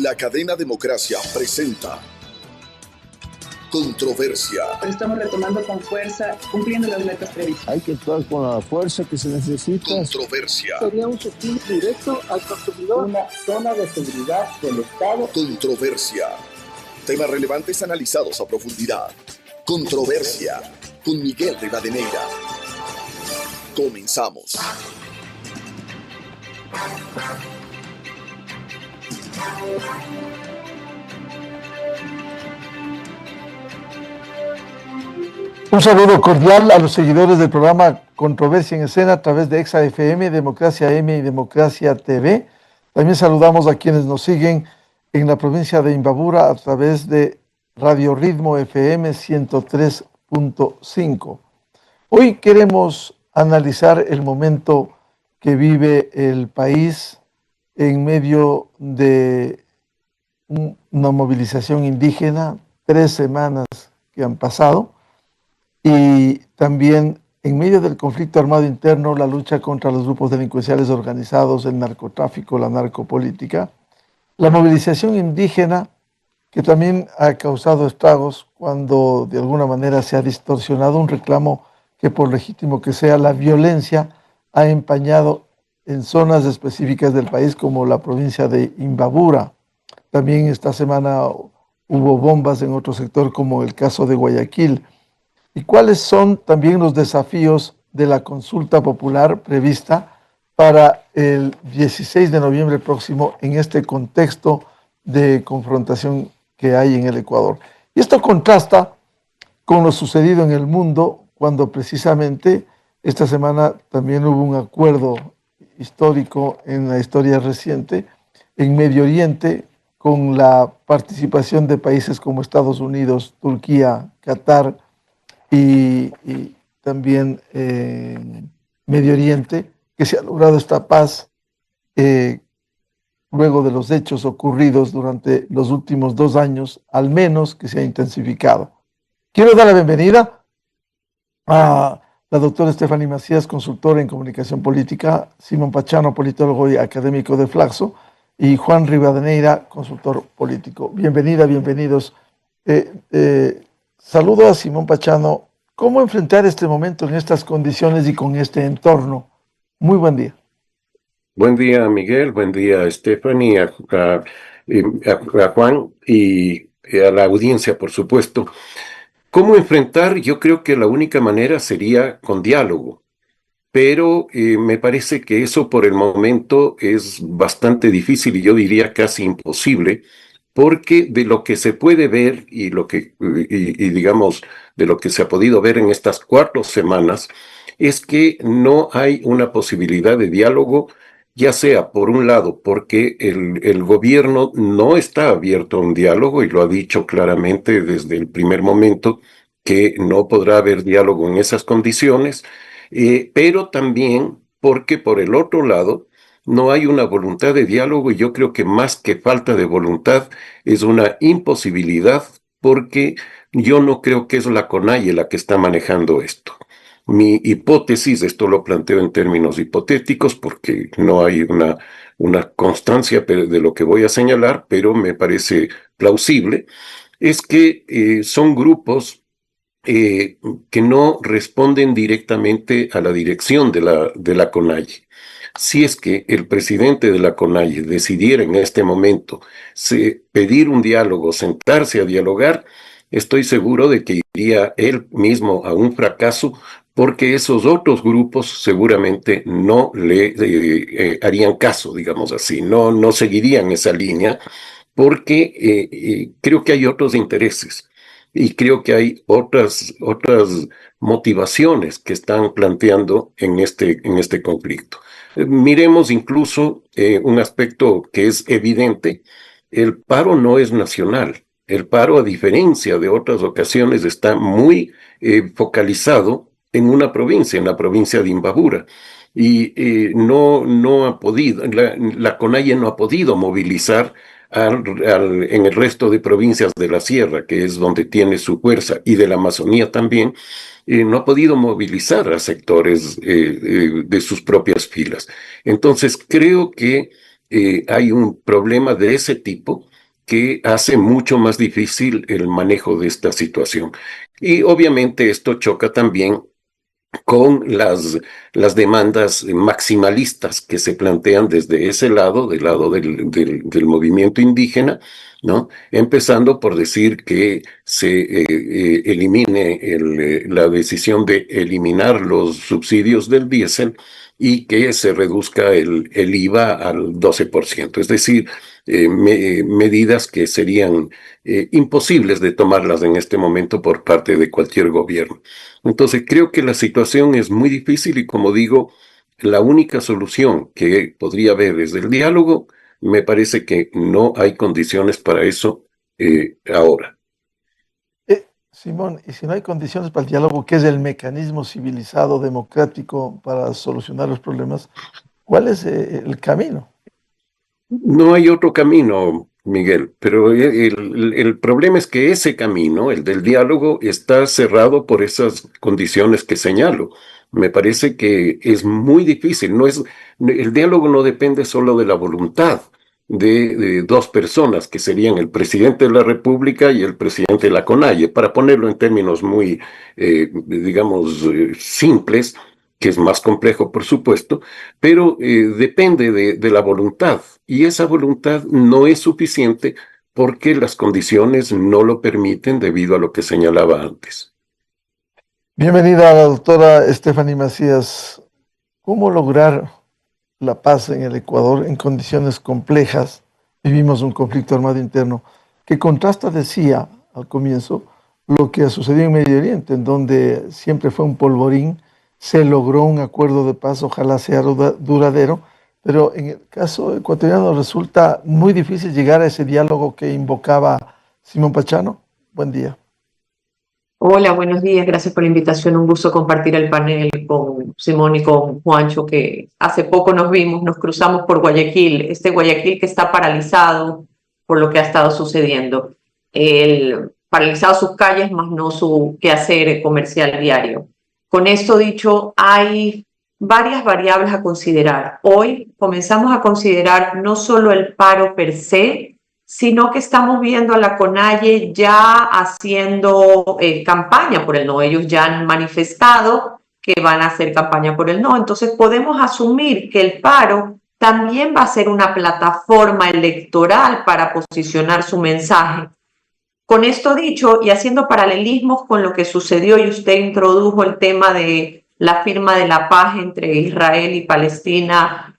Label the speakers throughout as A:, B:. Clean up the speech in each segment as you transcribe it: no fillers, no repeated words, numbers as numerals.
A: La cadena Democracia presenta Controversia.
B: Estamos retomando con fuerza, cumpliendo las metas previstas.
C: Hay que actuar con la fuerza que se necesita.
A: Controversia.
C: Sería un subsidio directo al consumidor.
D: Una zona de seguridad del Estado.
A: Controversia. Temas relevantes analizados a profundidad. Controversia. Con Miguel Rivadeneira. Comenzamos.
E: Un saludo cordial a los seguidores del programa Controversia en Escena a través de Exa FM, Democracia M y Democracia TV. También saludamos a quienes nos siguen en la provincia de Imbabura a través de Radio Ritmo FM 103.5. Hoy queremos analizar el momento que vive el país en medio de una movilización indígena, 3 semanas que han pasado, y también en medio del conflicto armado interno, la lucha contra los grupos delincuenciales organizados, el narcotráfico, la narcopolítica, la movilización indígena que también ha causado estragos cuando de alguna manera se ha distorsionado un reclamo que, por legítimo que sea, la violencia ha empañado en zonas específicas del país como la provincia de Imbabura. También esta semana hubo bombas en otro sector como el caso de Guayaquil. ¿Y cuáles son también los desafíos de la consulta popular prevista para el 16 de noviembre próximo en este contexto de confrontación que hay en el Ecuador? Y esto contrasta con lo sucedido en el mundo cuando precisamente esta semana también hubo un acuerdo histórico en la historia reciente en Medio Oriente con la participación de países como Estados Unidos, Turquía, Qatar, y también Medio Oriente, que se ha logrado esta paz luego de los hechos ocurridos durante los últimos 2 años, al menos que se ha intensificado. Quiero dar la bienvenida a la doctora Stephanie Macías, consultora en comunicación política, Simón Pachano, politólogo y académico de Flaxo, y Juan Rivadeneira, consultor político. Bienvenida, bienvenidos. Saludo a Simón Pachano. ¿Cómo enfrentar este momento en estas condiciones y con este entorno? Muy buen día.
F: Buen día, Miguel. Buen día, Stephanie, a Juan y a la audiencia, por supuesto. ¿Cómo enfrentar? Yo creo que la única manera sería con diálogo, pero me parece que eso por el momento es bastante difícil y yo diría casi imposible, porque de lo que se puede ver y digamos de lo que se ha podido ver en estas 4 semanas es que no hay una posibilidad de diálogo, ya sea por un lado porque el gobierno no está abierto a un diálogo y lo ha dicho claramente desde el primer momento que no podrá haber diálogo en esas condiciones, pero también porque por el otro lado no hay una voluntad de diálogo, y yo creo que más que falta de voluntad es una imposibilidad, porque yo no creo que es la CONAIE la que está manejando esto. Mi hipótesis, esto lo planteo en términos hipotéticos porque no hay una constancia de lo que voy a señalar, pero me parece plausible, es que son grupos que no responden directamente a la dirección de la CONAIE. Si es que el presidente de la CONAIE decidiera en este momento pedir un diálogo, sentarse a dialogar, estoy seguro de que iría él mismo a un fracaso, porque esos otros grupos seguramente no le harían caso, digamos así, no seguirían esa línea, porque creo que hay otros intereses y creo que hay otras motivaciones que están planteando en este conflicto. Miremos incluso un aspecto que es evidente: el paro no es nacional. El paro, a diferencia de otras ocasiones, está muy focalizado en una provincia, en la provincia de Imbabura. Y no ha podido, la CONAIE no ha podido movilizar en el resto de provincias de la sierra, que es donde tiene su fuerza, y de la Amazonía también. No ha podido movilizar a sectores de sus propias filas. Entonces creo que hay un problema de ese tipo, que hace mucho más difícil el manejo de esta situación. Y obviamente esto choca también con las demandas maximalistas que se plantean desde ese lado, del lado del movimiento indígena, ¿no? Empezando por decir que se elimine la decisión de eliminar los subsidios del diésel y que se reduzca el IVA al 12%. Es decir, medidas que serían imposibles de tomarlas en este momento por parte de cualquier gobierno. Entonces, creo que la situación es muy difícil y, como digo, la única solución que podría haber es el diálogo. Me parece que no hay condiciones para eso ahora.
E: Simón, y si no hay condiciones para el diálogo, que es el mecanismo civilizado, democrático para solucionar los problemas, ¿cuál es el camino?
F: No hay otro camino, Miguel, pero el problema es que ese camino, el del diálogo, está cerrado por esas condiciones que señalo. Me parece que es muy difícil. El diálogo no depende solo de la voluntad de dos personas, que serían el presidente de la República y el presidente de la CONAIE, para ponerlo en términos muy, simples, que es más complejo, por supuesto, pero depende de la voluntad, y esa voluntad no es suficiente porque las condiciones no lo permiten debido a lo que señalaba antes.
E: Bienvenida a la doctora Stephanie Macías. ¿Cómo lograr la paz en el Ecuador en condiciones complejas? Vivimos un conflicto armado interno que contrasta, decía al comienzo, lo que ha sucedido en Medio Oriente, en donde siempre fue un polvorín. Se logró un acuerdo de paz, ojalá sea duradero, pero en el caso ecuatoriano resulta muy difícil llegar a ese diálogo que invocaba Simón Pachano. Buen día.
G: Hola, buenos días, gracias por la invitación. Un gusto compartir el panel con Simón y con Juancho, que hace poco nos vimos, nos cruzamos por Guayaquil, este Guayaquil que está paralizado por lo que ha estado sucediendo. Paralizado sus calles, más no su quehacer comercial diario. Con esto dicho, hay varias variables a considerar. Hoy comenzamos a considerar no solo el paro per se, sino que estamos viendo a la CONAIE ya haciendo campaña por el no. Ellos ya han manifestado que van a hacer campaña por el no. Entonces podemos asumir que el paro también va a ser una plataforma electoral para posicionar su mensaje. Con esto dicho, y haciendo paralelismos con lo que sucedió, y usted introdujo el tema de la firma de la paz entre Israel y Palestina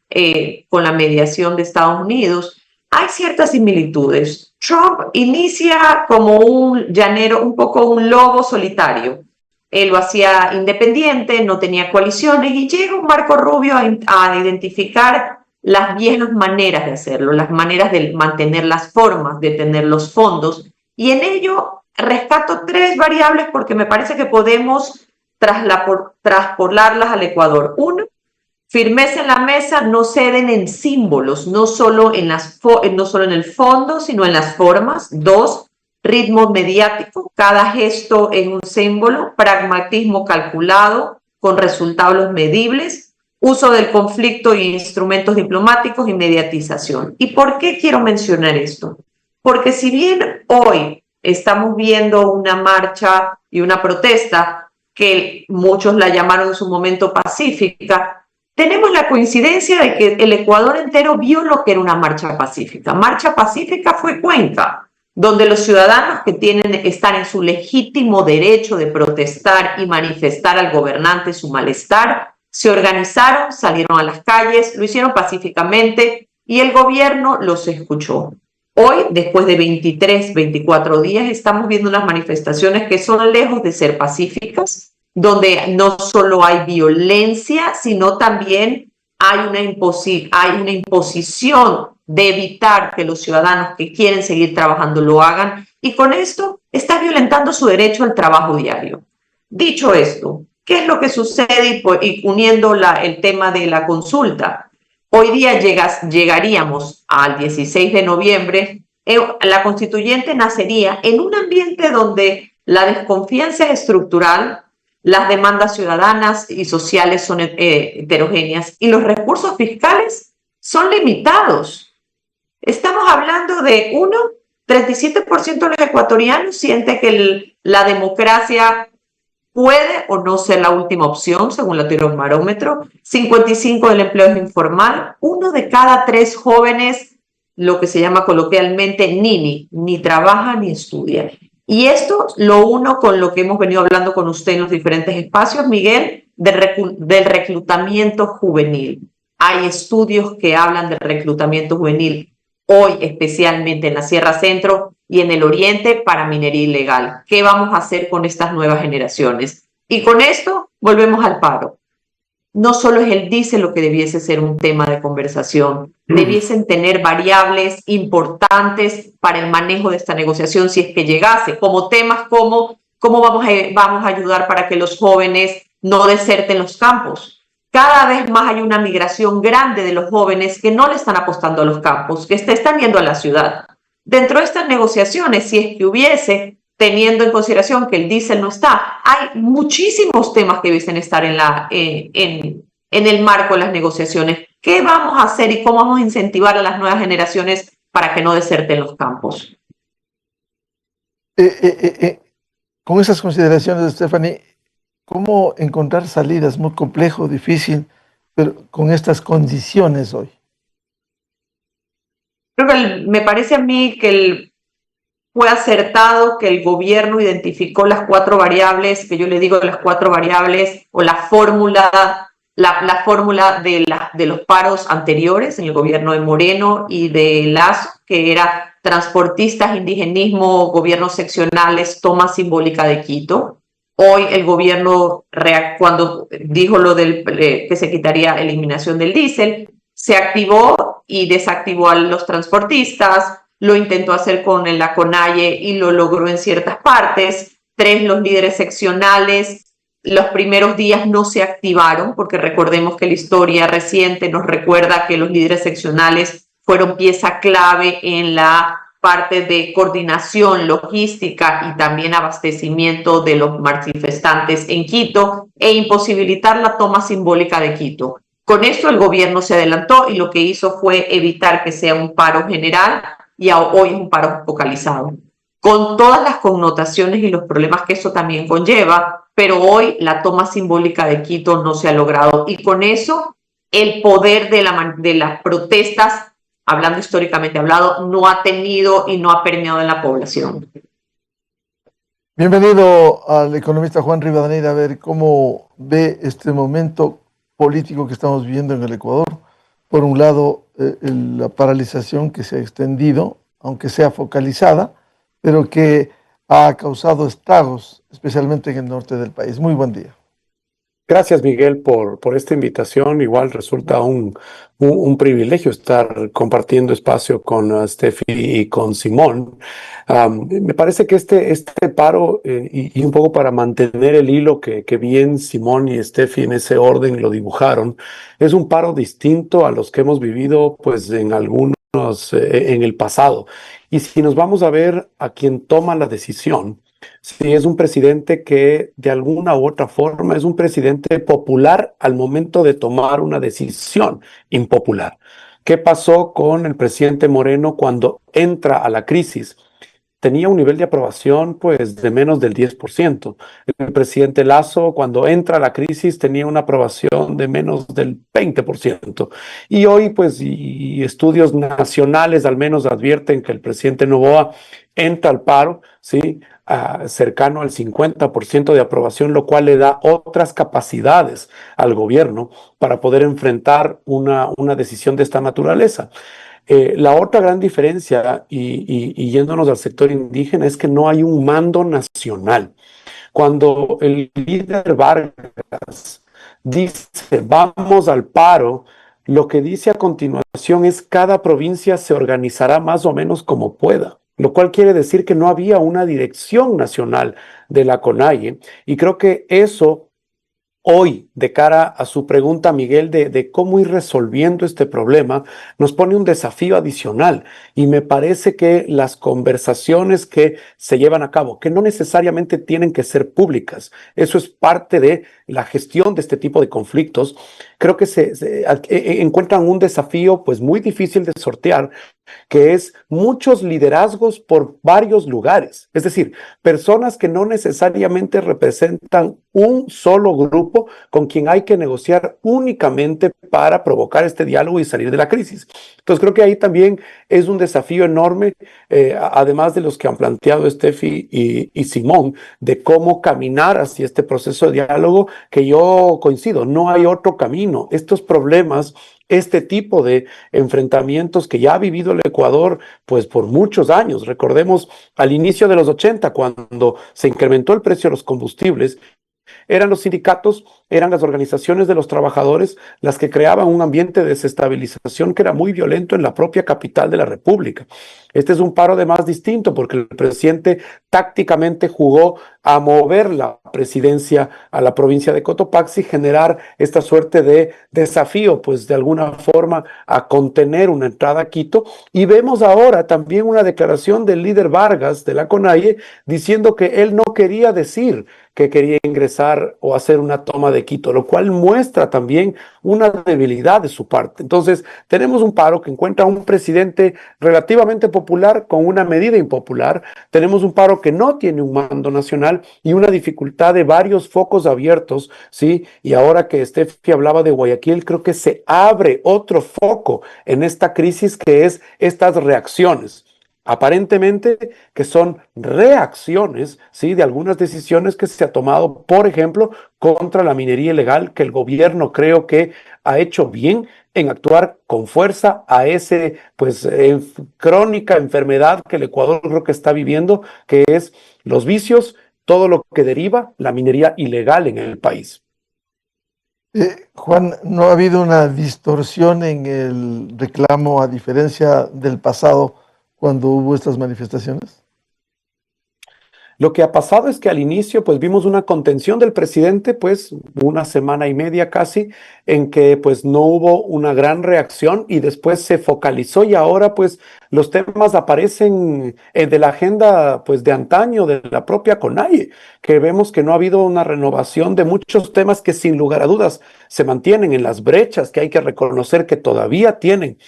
G: con la mediación de Estados Unidos, hay ciertas similitudes. Trump inicia como un llanero, un poco un lobo solitario. Él lo hacía independiente, no tenía coaliciones, y llega un Marco Rubio a identificar las viejas maneras de hacerlo, las maneras de mantener las formas, de tener los fondos. Y en ello rescato tres variables porque me parece que podemos traspolarlas al Ecuador. Uno, firmeza en la mesa, no ceden en símbolos, no solo en el fondo, sino en las formas. Dos, ritmo mediático, cada gesto es un símbolo, pragmatismo calculado, con resultados medibles, uso del conflicto y instrumentos diplomáticos y mediatización. ¿Y por qué quiero mencionar esto? Porque si bien hoy estamos viendo una marcha y una protesta que muchos la llamaron en su momento pacífica, tenemos la coincidencia de que el Ecuador entero vio lo que era una marcha pacífica. Marcha pacífica fue Cuenca, donde los ciudadanos que están en su legítimo derecho de protestar y manifestar al gobernante su malestar, se organizaron, salieron a las calles, lo hicieron pacíficamente y el gobierno los escuchó. Hoy, después de 23, 24 días, estamos viendo unas manifestaciones que son lejos de ser pacíficas, donde no solo hay violencia, sino también hay una imposición de evitar que los ciudadanos que quieren seguir trabajando lo hagan, y con esto está violentando su derecho al trabajo diario. Dicho esto, ¿qué es lo que sucede? Y uniendo el tema de la consulta, hoy día llegaríamos al 16 de noviembre, la constituyente nacería en un ambiente donde la desconfianza es estructural, las demandas ciudadanas y sociales son heterogéneas y los recursos fiscales son limitados. Estamos hablando de, uno, 37% de los ecuatorianos siente que la democracia puede o no ser la última opción, según la teoría barómetro. 55% del empleo es informal. 1 de cada 3 jóvenes, lo que se llama coloquialmente nini, ni trabaja ni estudia. Y esto lo uno con lo que hemos venido hablando con usted en los diferentes espacios, Miguel, del reclutamiento juvenil. Hay estudios que hablan del reclutamiento juvenil hoy, especialmente en la Sierra Centro y en el Oriente, para minería ilegal. ¿Qué vamos a hacer con estas nuevas generaciones? Y con esto volvemos al paro. No solo es el diésel lo que debiese ser un tema de conversación, debiesen tener variables importantes para el manejo de esta negociación si es que llegase, como temas como cómo vamos a ayudar para que los jóvenes no deserten los campos. Cada vez más hay una migración grande de los jóvenes que no le están apostando a los campos, que están yendo a la ciudad. Dentro de estas negociaciones, si es que hubiese, teniendo en consideración que el diésel no está, hay muchísimos temas que debiesen estar en el marco de las negociaciones. ¿Qué vamos a hacer y cómo vamos a incentivar a las nuevas generaciones para que no deserten los campos?
E: Con esas consideraciones, Stephanie, ¿cómo encontrar salidas? Muy complejo, difícil, pero con estas condiciones hoy.
G: Creo que me parece a mí que fue acertado que el gobierno identificó las 4 variables, que yo le digo las 4 variables, o la fórmula de los paros anteriores en el gobierno de Moreno y de Lazo, que era transportistas, indigenismo, gobiernos seccionales, toma simbólica de Quito. Hoy el gobierno, cuando dijo lo que se quitaría eliminación del diésel, se activó y desactivó a los transportistas, lo intentó hacer con la CONAIE y lo logró en ciertas partes. 3, los líderes seccionales, los primeros días no se activaron, porque recordemos que la historia reciente nos recuerda que los líderes seccionales fueron pieza clave en la parte de coordinación logística y también abastecimiento de los manifestantes en Quito e imposibilitar la toma simbólica de Quito. Con esto el gobierno se adelantó y lo que hizo fue evitar que sea un paro general y hoy es un paro focalizado, con todas las connotaciones y los problemas que eso también conlleva, pero hoy la toma simbólica de Quito no se ha logrado y con eso el poder de las protestas, hablando históricamente hablado, no ha tenido y no ha permeado en la población.
E: Bienvenido al economista Juan Rivadeneira, a ver cómo ve este momento político que estamos viviendo en el Ecuador. Por un lado, la paralización que se ha extendido, aunque sea focalizada, pero que ha causado estragos, especialmente en el norte del país. Muy buen día.
H: Gracias, Miguel, por esta invitación. Igual resulta un privilegio estar compartiendo espacio con Steffi y con Simón. Me parece que este paro, y un poco para mantener el hilo que bien Simón y Steffi en ese orden lo dibujaron, es un paro distinto a los que hemos vivido pues en en el pasado. Y si nos vamos a ver a quien toma la decisión, sí, es un presidente que de alguna u otra forma es un presidente popular al momento de tomar una decisión impopular. ¿Qué pasó con el presidente Moreno cuando entra a la crisis? Tenía un nivel de aprobación pues de menos del 10%. El presidente Lazo cuando entra a la crisis tenía una aprobación de menos del 20%. Y hoy pues y estudios nacionales al menos advierten que el presidente Noboa entra al paro, ¿sí? Cercano al 50% de aprobación, lo cual le da otras capacidades al gobierno para poder enfrentar una decisión de esta naturaleza. La otra gran diferencia, y yéndonos al sector indígena, es que no hay un mando nacional. Cuando el líder Vargas dice vamos al paro, lo que dice a continuación es cada provincia se organizará más o menos como pueda, lo cual quiere decir que no había una dirección nacional de la CONAIE, y creo que eso hoy, de cara a su pregunta, Miguel, de cómo ir resolviendo este problema, nos pone un desafío adicional. Y me parece que las conversaciones que se llevan a cabo, que no necesariamente tienen que ser públicas, eso es parte de la gestión de este tipo de conflictos, creo que se encuentran un desafío pues muy difícil de sortear, que es muchos liderazgos por varios lugares, es decir, personas que no necesariamente representan un solo grupo con quien hay que negociar únicamente para provocar este diálogo y salir de la crisis. Entonces creo que ahí también es un desafío enorme, además de los que han planteado Steffi y Simón, de cómo caminar hacia este proceso de diálogo, que yo coincido, no hay otro camino. Estos problemas, este tipo de enfrentamientos que ya ha vivido el Ecuador pues por muchos años. Recordemos al inicio de los 80, cuando se incrementó el precio de los combustibles, eran los sindicatos, eran las organizaciones de los trabajadores las que creaban un ambiente de desestabilización que era muy violento en la propia capital de la República. Este es un paro además distinto porque el presidente tácticamente jugó a mover la presidencia a la provincia de Cotopaxi y generar esta suerte de desafío, pues de alguna forma a contener una entrada a Quito. Y vemos ahora también una declaración del líder Vargas de la CONAIE diciendo que él no quería decir que quería ingresar o hacer una toma de Quito, lo cual muestra también una debilidad de su parte. Entonces, tenemos un paro que encuentra a un presidente relativamente popular con una medida impopular, tenemos un paro que no tiene un mando nacional y una dificultad de varios focos abiertos, ¿sí? Y ahora que Steffi hablaba de Guayaquil, creo que se abre otro foco en esta crisis, que es estas reacciones. Aparentemente que son reacciones, ¿sí?, de algunas decisiones que se ha tomado, por ejemplo, contra la minería ilegal, que el gobierno creo que ha hecho bien en actuar con fuerza a ese, pues, crónica enfermedad que el Ecuador creo que está viviendo, que es los vicios, todo lo que deriva la minería ilegal en el país.
E: Juan, ¿no ha habido una distorsión en el reclamo a diferencia del pasado cuando hubo estas manifestaciones?
H: Lo que ha pasado es que al inicio pues vimos una contención del presidente, pues una semana y media casi, en que pues no hubo una gran reacción y después se focalizó y ahora pues los temas aparecen de la agenda pues de antaño de la propia CONAIE, que vemos que no ha habido una renovación de muchos temas que sin lugar a dudas se mantienen en las brechas, que hay que reconocer que todavía tienen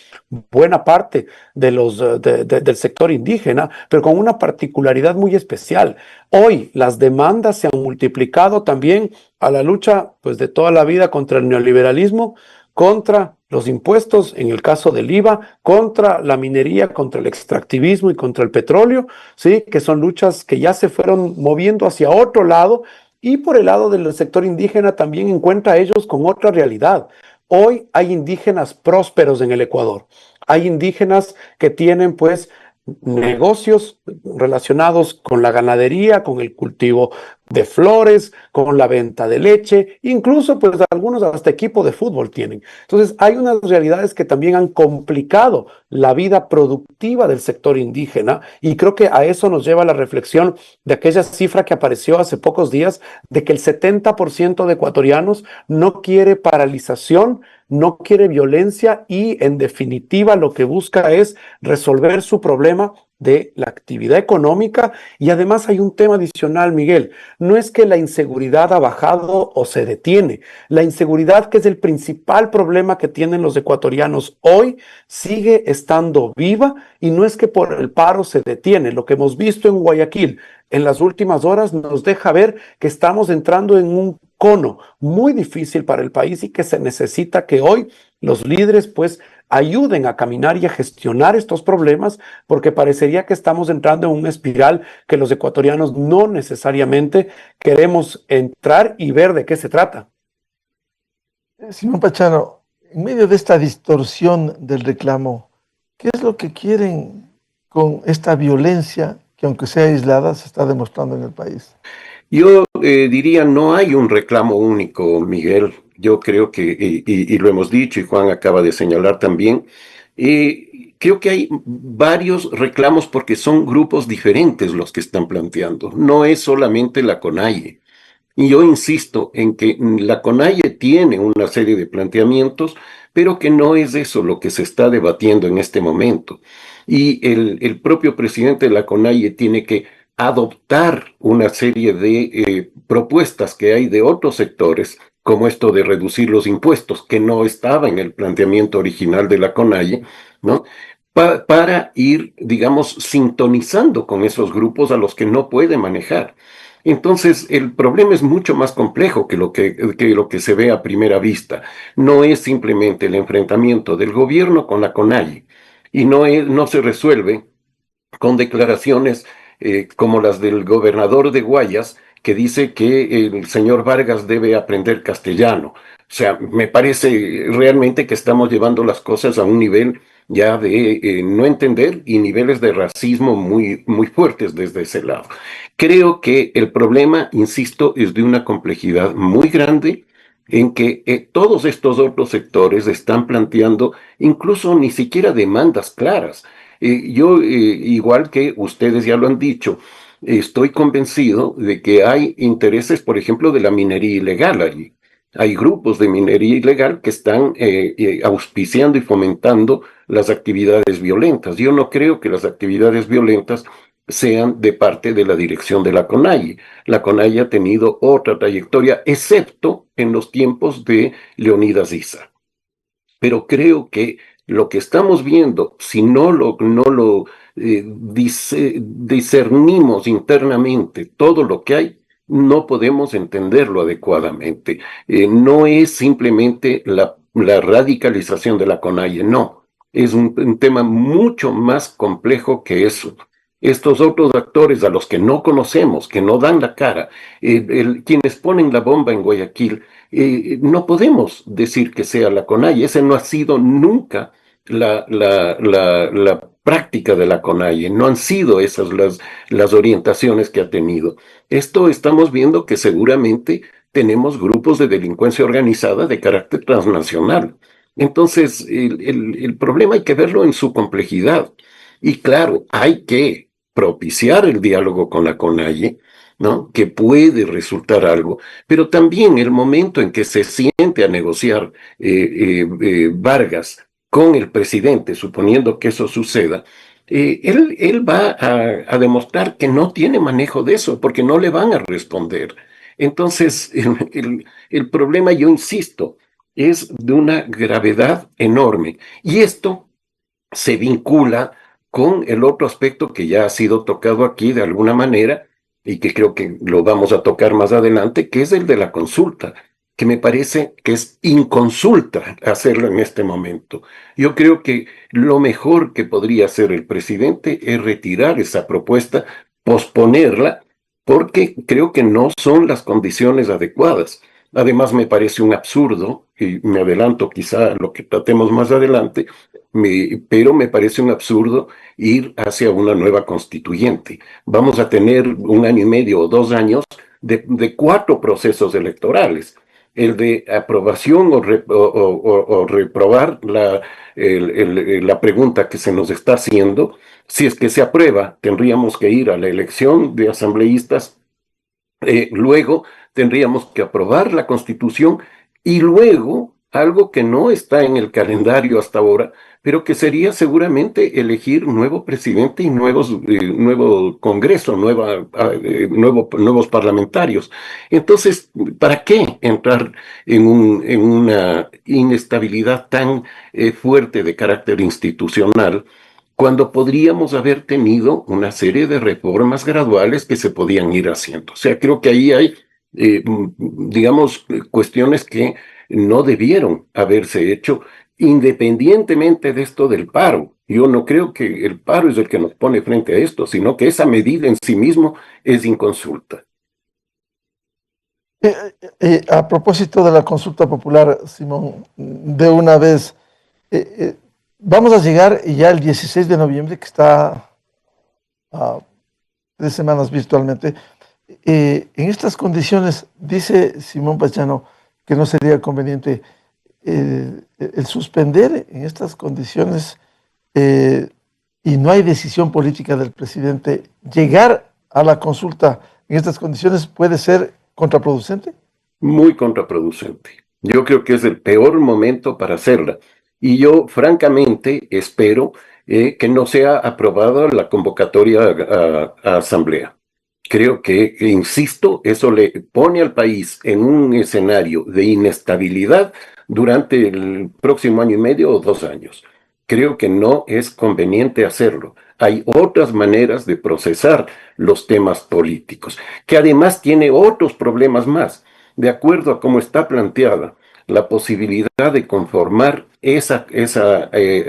H: buena parte de del sector indígena, pero con una particularidad muy especial. Hoy las demandas se han multiplicado también a la lucha pues de toda la vida contra el neoliberalismo, contra los impuestos, en el caso del IVA, contra la minería, contra el extractivismo y contra el petróleo, ¿sí?, que son luchas que ya se fueron moviendo hacia otro lado, y por el lado del sector indígena también encuentra a ellos con otra realidad. Hoy hay indígenas prósperos en el Ecuador, hay indígenas que tienen pues negocios relacionados con la ganadería, con el cultivo de flores, con la venta de leche, incluso pues algunos hasta equipo de fútbol tienen. Entonces hay unas realidades que también han complicado la vida productiva del sector indígena, y creo que a eso nos lleva la reflexión de aquella cifra que apareció hace pocos días de que el 70% de ecuatorianos no quiere paralización, no quiere violencia y en definitiva lo que busca es resolver su problema de la actividad económica. Y además hay un tema adicional, Miguel, no es que la inseguridad ha bajado o se detiene, la inseguridad, que es el principal problema que tienen los ecuatorianos hoy, sigue estando viva, y no es que por el paro se detiene. Lo que hemos visto en Guayaquil en las últimas horas nos deja ver que estamos entrando en un cono muy difícil para el país y que se necesita que hoy los líderes pues ayuden a caminar y a gestionar estos problemas, porque parecería que estamos entrando en una espiral que los ecuatorianos no necesariamente queremos entrar y ver de qué se trata.
E: Simón Pachano, en medio de esta distorsión del reclamo, ¿qué es lo que quieren con esta violencia que, aunque sea aislada, se está demostrando en el país?
F: Yo diría, no hay un reclamo único, Miguel. Yo creo que, y lo hemos dicho, y Juan acaba de señalar también, creo que hay varios reclamos porque son grupos diferentes los que están planteando. No es solamente la CONAIE. Y yo insisto en que la CONAIE tiene una serie de planteamientos, pero que no es eso lo que se está debatiendo en este momento. Y el propio presidente de la CONAIE tiene que adoptar una serie de propuestas que hay de otros sectores, como esto de reducir los impuestos, que no estaba en el planteamiento original de la CONAIE, ¿no?, para ir, digamos, sintonizando con esos grupos a los que no puede manejar. Entonces, el problema es mucho más complejo que lo que se ve a primera vista. No es simplemente el enfrentamiento del gobierno con la CONAIE, y no se resuelve con declaraciones como las del gobernador de Guayas, que dice que el señor Vargas debe aprender castellano. O sea, me parece realmente que estamos llevando las cosas a un nivel ya de no entender, y niveles de racismo muy, muy fuertes desde ese lado. Creo que el problema, insisto, es de una complejidad muy grande, en que todos estos otros sectores están planteando incluso ni siquiera demandas claras. Yo, igual que ustedes ya lo han dicho, estoy convencido de que hay intereses, por ejemplo, de la minería ilegal allí. Hay grupos de minería ilegal que están auspiciando y fomentando las actividades violentas. Yo no creo que las actividades violentas sean de parte de la dirección de la CONAIE. La CONAIE ha tenido otra trayectoria, excepto en los tiempos de Leonidas Issa. Pero creo que lo que estamos viendo, si no lo discernimos internamente todo lo que hay, no podemos entenderlo adecuadamente. No es simplemente la radicalización de la CONAIE, no. Es un tema mucho más complejo que eso. Estos otros actores a los que no conocemos, que no dan la cara, quienes ponen la bomba en Guayaquil, no podemos decir que sea la CONAIE. Ese no ha sido nunca la práctica de la CONAIE, no han sido esas las orientaciones que ha tenido. Esto estamos viendo que seguramente tenemos grupos de delincuencia organizada de carácter transnacional. Entonces, el problema hay que verlo en su complejidad. Y claro, hay que propiciar el diálogo con la CONAIE, ¿no? Que puede resultar algo, pero también el momento en que se siente a negociar Vargas con el presidente, suponiendo que eso suceda, él va a demostrar que no tiene manejo de eso, porque no le van a responder. Entonces, el problema, yo insisto, es de una gravedad enorme. Y esto se vincula con el otro aspecto que ya ha sido tocado aquí de alguna manera, y que creo que lo vamos a tocar más adelante, que es el de la consulta, que me parece que es inconsulta hacerlo en este momento. Yo creo que lo mejor que podría hacer el presidente es retirar esa propuesta, posponerla, porque creo que no son las condiciones adecuadas. Además, me parece un absurdo, y me adelanto quizá a lo que tratemos más adelante, pero me parece un absurdo ir hacia una nueva constituyente. Vamos a tener 1 año y medio o 2 años de 4 procesos electorales. El de aprobación o reprobar la pregunta que se nos está haciendo. Si es que se aprueba, tendríamos que ir a la elección de asambleístas. Luego tendríamos que aprobar la Constitución, y luego algo que no está en el calendario hasta ahora, pero que sería seguramente elegir nuevo presidente y nuevo Congreso, nuevos parlamentarios. Entonces, ¿para qué entrar en una inestabilidad tan fuerte de carácter institucional, cuando podríamos haber tenido una serie de reformas graduales que se podían ir haciendo? O sea, creo que ahí hay, digamos, cuestiones que no debieron haberse hecho, independientemente de esto del paro. Yo no creo que el paro es el que nos pone frente a esto, sino que esa medida en sí mismo es inconsulta.
E: A propósito de la consulta popular, Simón, de una vez, vamos a llegar ya el 16 de noviembre, que está a 3 semanas virtualmente. En estas condiciones, dice Simón Pachano que no sería conveniente el suspender en estas condiciones, y no hay decisión política del presidente. Llegar a la consulta en estas condiciones puede ser contraproducente.
F: Muy contraproducente. Yo creo que es el peor momento para hacerla. Y yo, francamente, espero que no sea aprobada la convocatoria a asamblea. Creo que, insisto, eso le pone al país en un escenario de inestabilidad durante el próximo 1 año y medio o 2 años. creo que no es conveniente hacerlo. Hay otras maneras de procesar los temas políticos, que además tiene otros problemas más. De acuerdo a cómo está planteada la posibilidad de conformar esa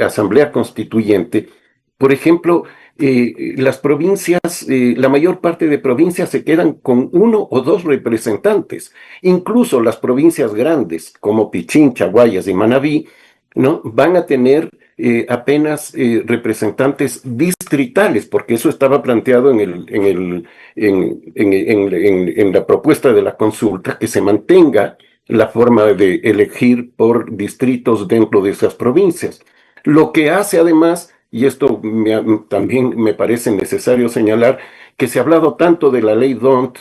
F: asamblea constituyente, por ejemplo, las provincias, la mayor parte de provincias se quedan con 1 o 2 representantes. Incluso las provincias grandes, como Pichincha, Guayas y Manabí, ¿no?, van a tener apenas representantes distritales, porque eso estaba planteado en la propuesta de la consulta, que se mantenga la forma de elegir por distritos dentro de esas provincias. Lo que hace además, y esto también me parece necesario señalar, que se ha hablado tanto de la ley D'Hondt,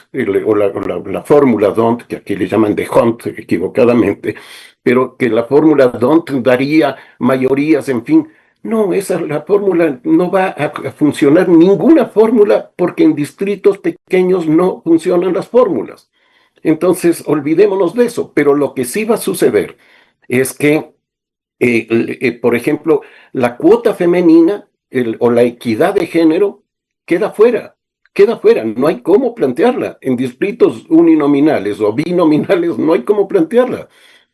F: o la fórmula D'Hondt, que aquí le llaman de Hunt equivocadamente, pero que la fórmula D'Hondt daría mayorías, en fin. No, la fórmula no va a funcionar, ninguna fórmula, porque en distritos pequeños no funcionan las fórmulas. Entonces, olvidémonos de eso. Pero lo que sí va a suceder es que, por ejemplo, la cuota femenina o la equidad de género queda fuera. No hay cómo plantearla. En distritos uninominales o binominales no hay cómo plantearla.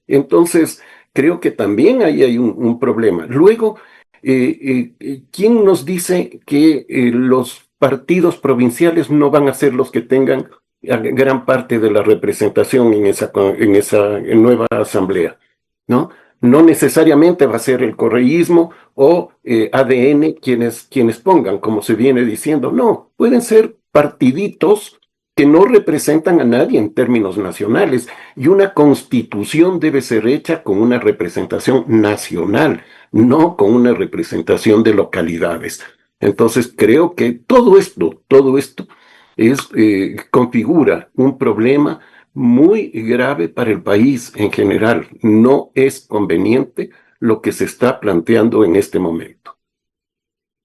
F: Entonces, creo que también ahí hay un problema. Luego, ¿quién nos dice que los partidos provinciales no van a ser los que tengan gran parte de la representación en esa nueva asamblea? ¿No? No necesariamente va a ser el correísmo o ADN quienes pongan, como se viene diciendo. No, pueden ser partiditos que no representan a nadie en términos nacionales, y una constitución debe ser hecha con una representación nacional, no con una representación de localidades. Entonces creo que todo esto configura un problema muy grave para el país en general. No es conveniente lo que se está planteando en este momento.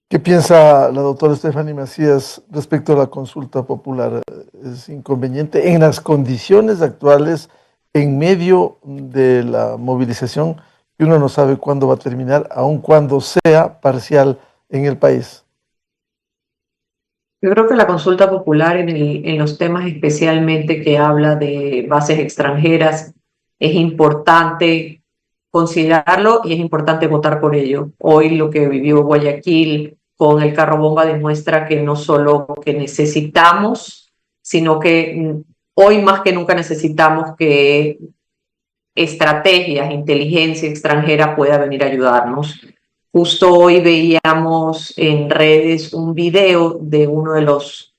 E: ¿Qué piensa la doctora Stephanie Macías respecto a la consulta popular? ¿Es inconveniente en las condiciones actuales, en medio de la movilización, y uno no sabe cuándo va a terminar, aun cuando sea parcial en el país?
G: Yo creo que la consulta popular en los temas especialmente que habla de bases extranjeras es importante considerarlo y es importante votar por ello. Hoy lo que vivió Guayaquil con el carro bomba demuestra que no solo que necesitamos, sino que hoy más que nunca necesitamos que estrategias, inteligencia extranjera pueda venir a ayudarnos. Justo hoy veíamos en redes un video de uno de los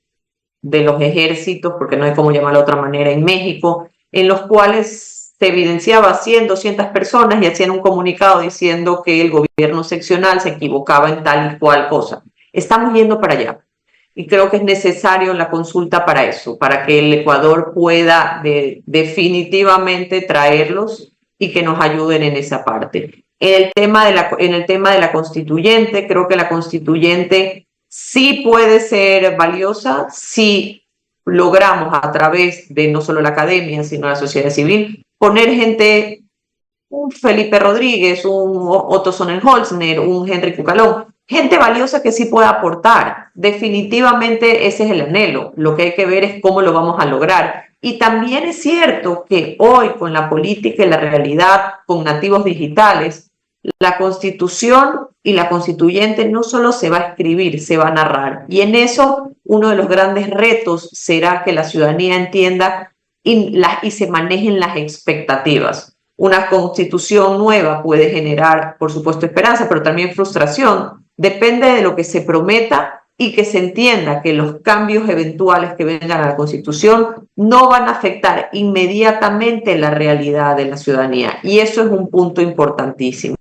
G: ejércitos, porque no hay cómo llamarlo de otra manera, en México, en los cuales se evidenciaba 100, 200 personas y hacían un comunicado diciendo que el gobierno seccional se equivocaba en tal y cual cosa. Estamos yendo para allá. Y creo que es necesario la consulta para eso, para que el Ecuador pueda definitivamente traerlos y que nos ayuden en esa parte. En el tema de la constituyente, creo que la constituyente sí puede ser valiosa si logramos a través de no solo la academia, sino la sociedad civil, poner gente, un Felipe Rodríguez, un Otto Sonnenholzner, un Henry Cucalón, gente valiosa que sí pueda aportar. Definitivamente ese es el anhelo. Lo que hay que ver es cómo lo vamos a lograr. Y también es cierto que hoy, con la política y la realidad, con nativos digitales, la Constitución y la constituyente no solo se va a escribir, se va a narrar. Y en eso, uno de los grandes retos será que la ciudadanía entienda y se manejen las expectativas. Una constitución nueva puede generar, por supuesto, esperanza, pero también frustración. Depende de lo que se prometa y que se entienda que los cambios eventuales que vengan a la Constitución no van a afectar inmediatamente la realidad de la ciudadanía. Y eso es un punto importantísimo.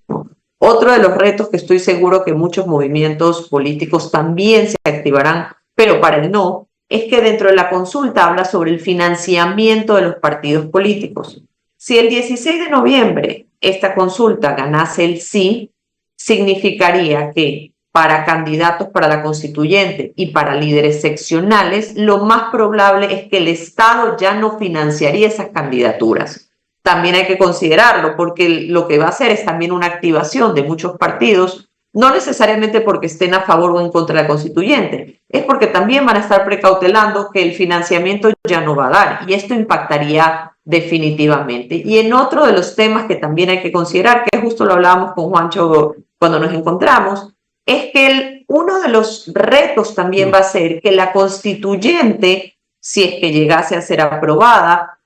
G: Otro de los retos que estoy seguro que muchos movimientos políticos también se activarán, pero para el no, es que dentro de la consulta habla sobre el financiamiento de los partidos políticos. Si el 16 de noviembre esta consulta ganase el sí, significaría que para candidatos para la constituyente y para líderes seccionales, lo más probable es que el Estado ya no financiaría esas candidaturas. También hay que considerarlo, porque lo que va a hacer es también una activación de muchos partidos no necesariamente porque estén a favor o en contra de la constituyente, es porque también van a estar precautelando que el financiamiento ya no va a dar, y esto impactaría definitivamente. Y en otro de los temas que también hay que considerar, que justo lo hablábamos con Juancho cuando nos encontramos, es que uno de los retos también va a ser que la constituyente, si es que llegase a ser aprobada,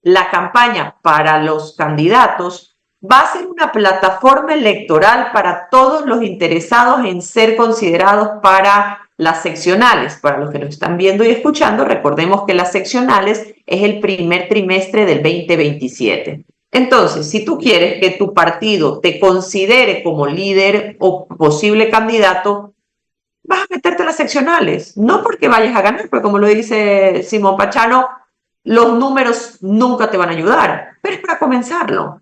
G: la campaña para los candidatos va a ser una plataforma electoral para todos los interesados en ser considerados para las seccionales. Para los que nos están viendo y escuchando, recordemos que las seccionales es el primer trimestre del 2027. Entonces, si tú quieres que tu partido te considere como líder o posible candidato, vas a meterte a las seccionales, no porque vayas a ganar, porque como lo dice Simón Pachano, los números nunca te van a ayudar, pero es para comenzarlo.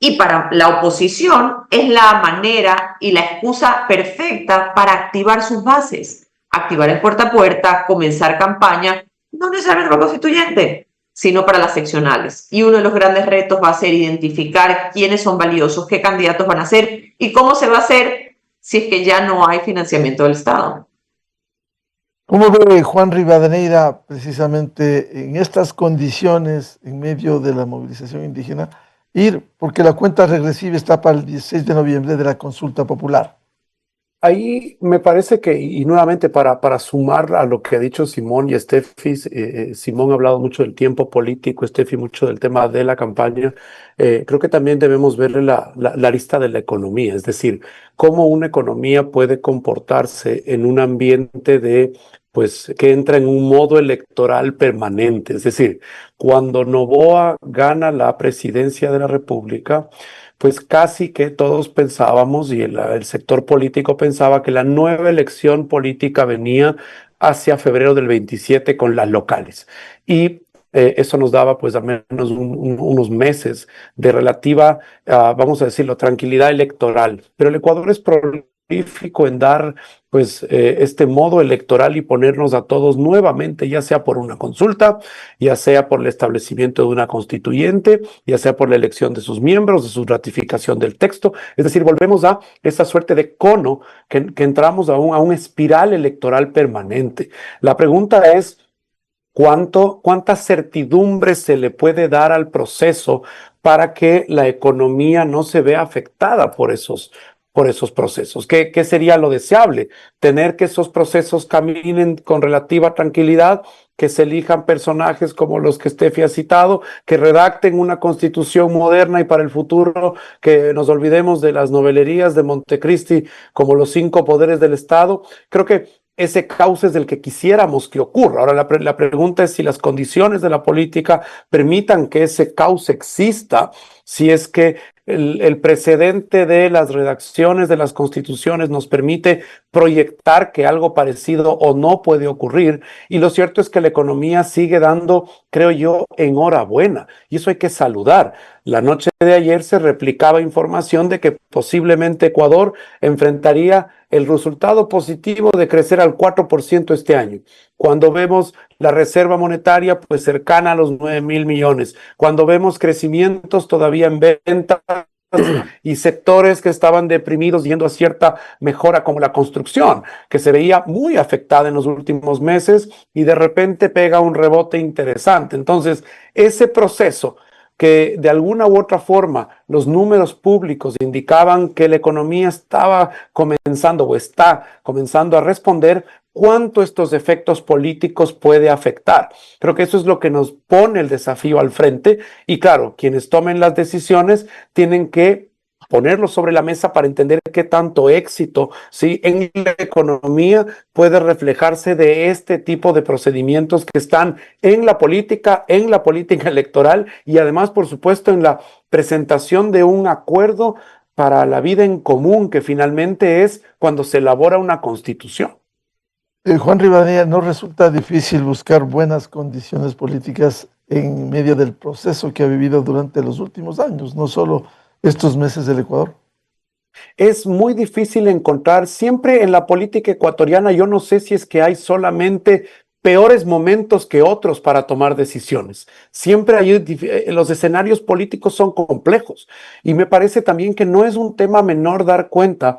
G: Y para la oposición es la manera y la excusa perfecta para activar sus bases, activar el puerta a puerta, comenzar campaña, no necesariamente para constituyente, sino para las seccionales. Y uno de los grandes retos va a ser identificar quiénes son valiosos, qué candidatos van a ser y cómo se va a hacer si es que ya no hay financiamiento del Estado.
E: ¿Cómo ve Juan Rivadeneira precisamente en estas condiciones, en medio de la movilización indígena, porque la cuenta regresiva está para el 16 de noviembre de la consulta popular?
H: Ahí me parece que, y nuevamente para sumar a lo que ha dicho Simón y Steffi, Simón ha hablado mucho del tiempo político, Steffi mucho del tema de la campaña, creo que también debemos ver la arista de la economía, es decir, cómo una economía puede comportarse en un ambiente pues, que entra en un modo electoral permanente, es decir, cuando Noboa gana la presidencia de la República, pues casi que todos pensábamos, y el sector político pensaba, que la nueva elección política venía hacia febrero del 27 con las locales. Y eso nos daba pues al menos unos meses de relativa, vamos a decirlo, tranquilidad electoral. Pero el Ecuador es prolífico en dar pues este modo electoral y ponernos a todos nuevamente, ya sea por una consulta, ya sea por el establecimiento de una constituyente, ya sea por la elección de sus miembros, de su ratificación del texto. Es decir, volvemos a esa suerte de cono que entramos a una espiral electoral permanente. La pregunta es, ¿cuánta certidumbre se le puede dar al proceso para que la economía no se vea afectada por esos procesos? ¿Qué sería lo deseable? Tener que esos procesos caminen con relativa tranquilidad, que se elijan personajes como los que Steffi ha citado, que redacten una constitución moderna y para el futuro que nos olvidemos de las novelerías de Montecristi como los 5 poderes del Estado. Creo que ese cauce es el que quisiéramos que ocurra. Ahora la pregunta es si las condiciones de la política permitan que ese cauce exista, si es que el precedente de las redacciones de las constituciones nos permite proyectar que algo parecido o no puede ocurrir. Y lo cierto es que la economía sigue dando, creo yo, enhorabuena. Y eso hay que saludar. La noche de ayer se replicaba información de que posiblemente Ecuador enfrentaría el resultado positivo de crecer al 4% este año. Cuando vemos la reserva monetaria pues cercana a los 9.000 millones, cuando vemos crecimientos todavía en ventas y sectores que estaban deprimidos yendo a cierta mejora como la construcción, que se veía muy afectada en los últimos meses y de repente pega un rebote interesante. Entonces, ese proceso que de alguna u otra forma los números públicos indicaban que la economía estaba comenzando o está comenzando a responder, ¿cuánto estos efectos políticos puede afectar? Creo que eso es lo que nos pone el desafío al frente y claro, quienes tomen las decisiones tienen que ponerlo sobre la mesa para entender qué tanto éxito, ¿sí?, en la economía puede reflejarse de este tipo de procedimientos que están en la política electoral y además, por supuesto, en la presentación de un acuerdo para la vida en común, que finalmente es cuando se elabora una constitución.
E: Juan Rivadeneira, ¿no resulta difícil buscar buenas condiciones políticas en medio del proceso que ha vivido durante los últimos años, no solo estos meses del Ecuador?
H: Es muy difícil encontrar, siempre en la política ecuatoriana, yo no sé si es que hay solamente peores momentos que otros para tomar decisiones. Siempre los escenarios políticos son complejos y me parece también que no es un tema menor dar cuenta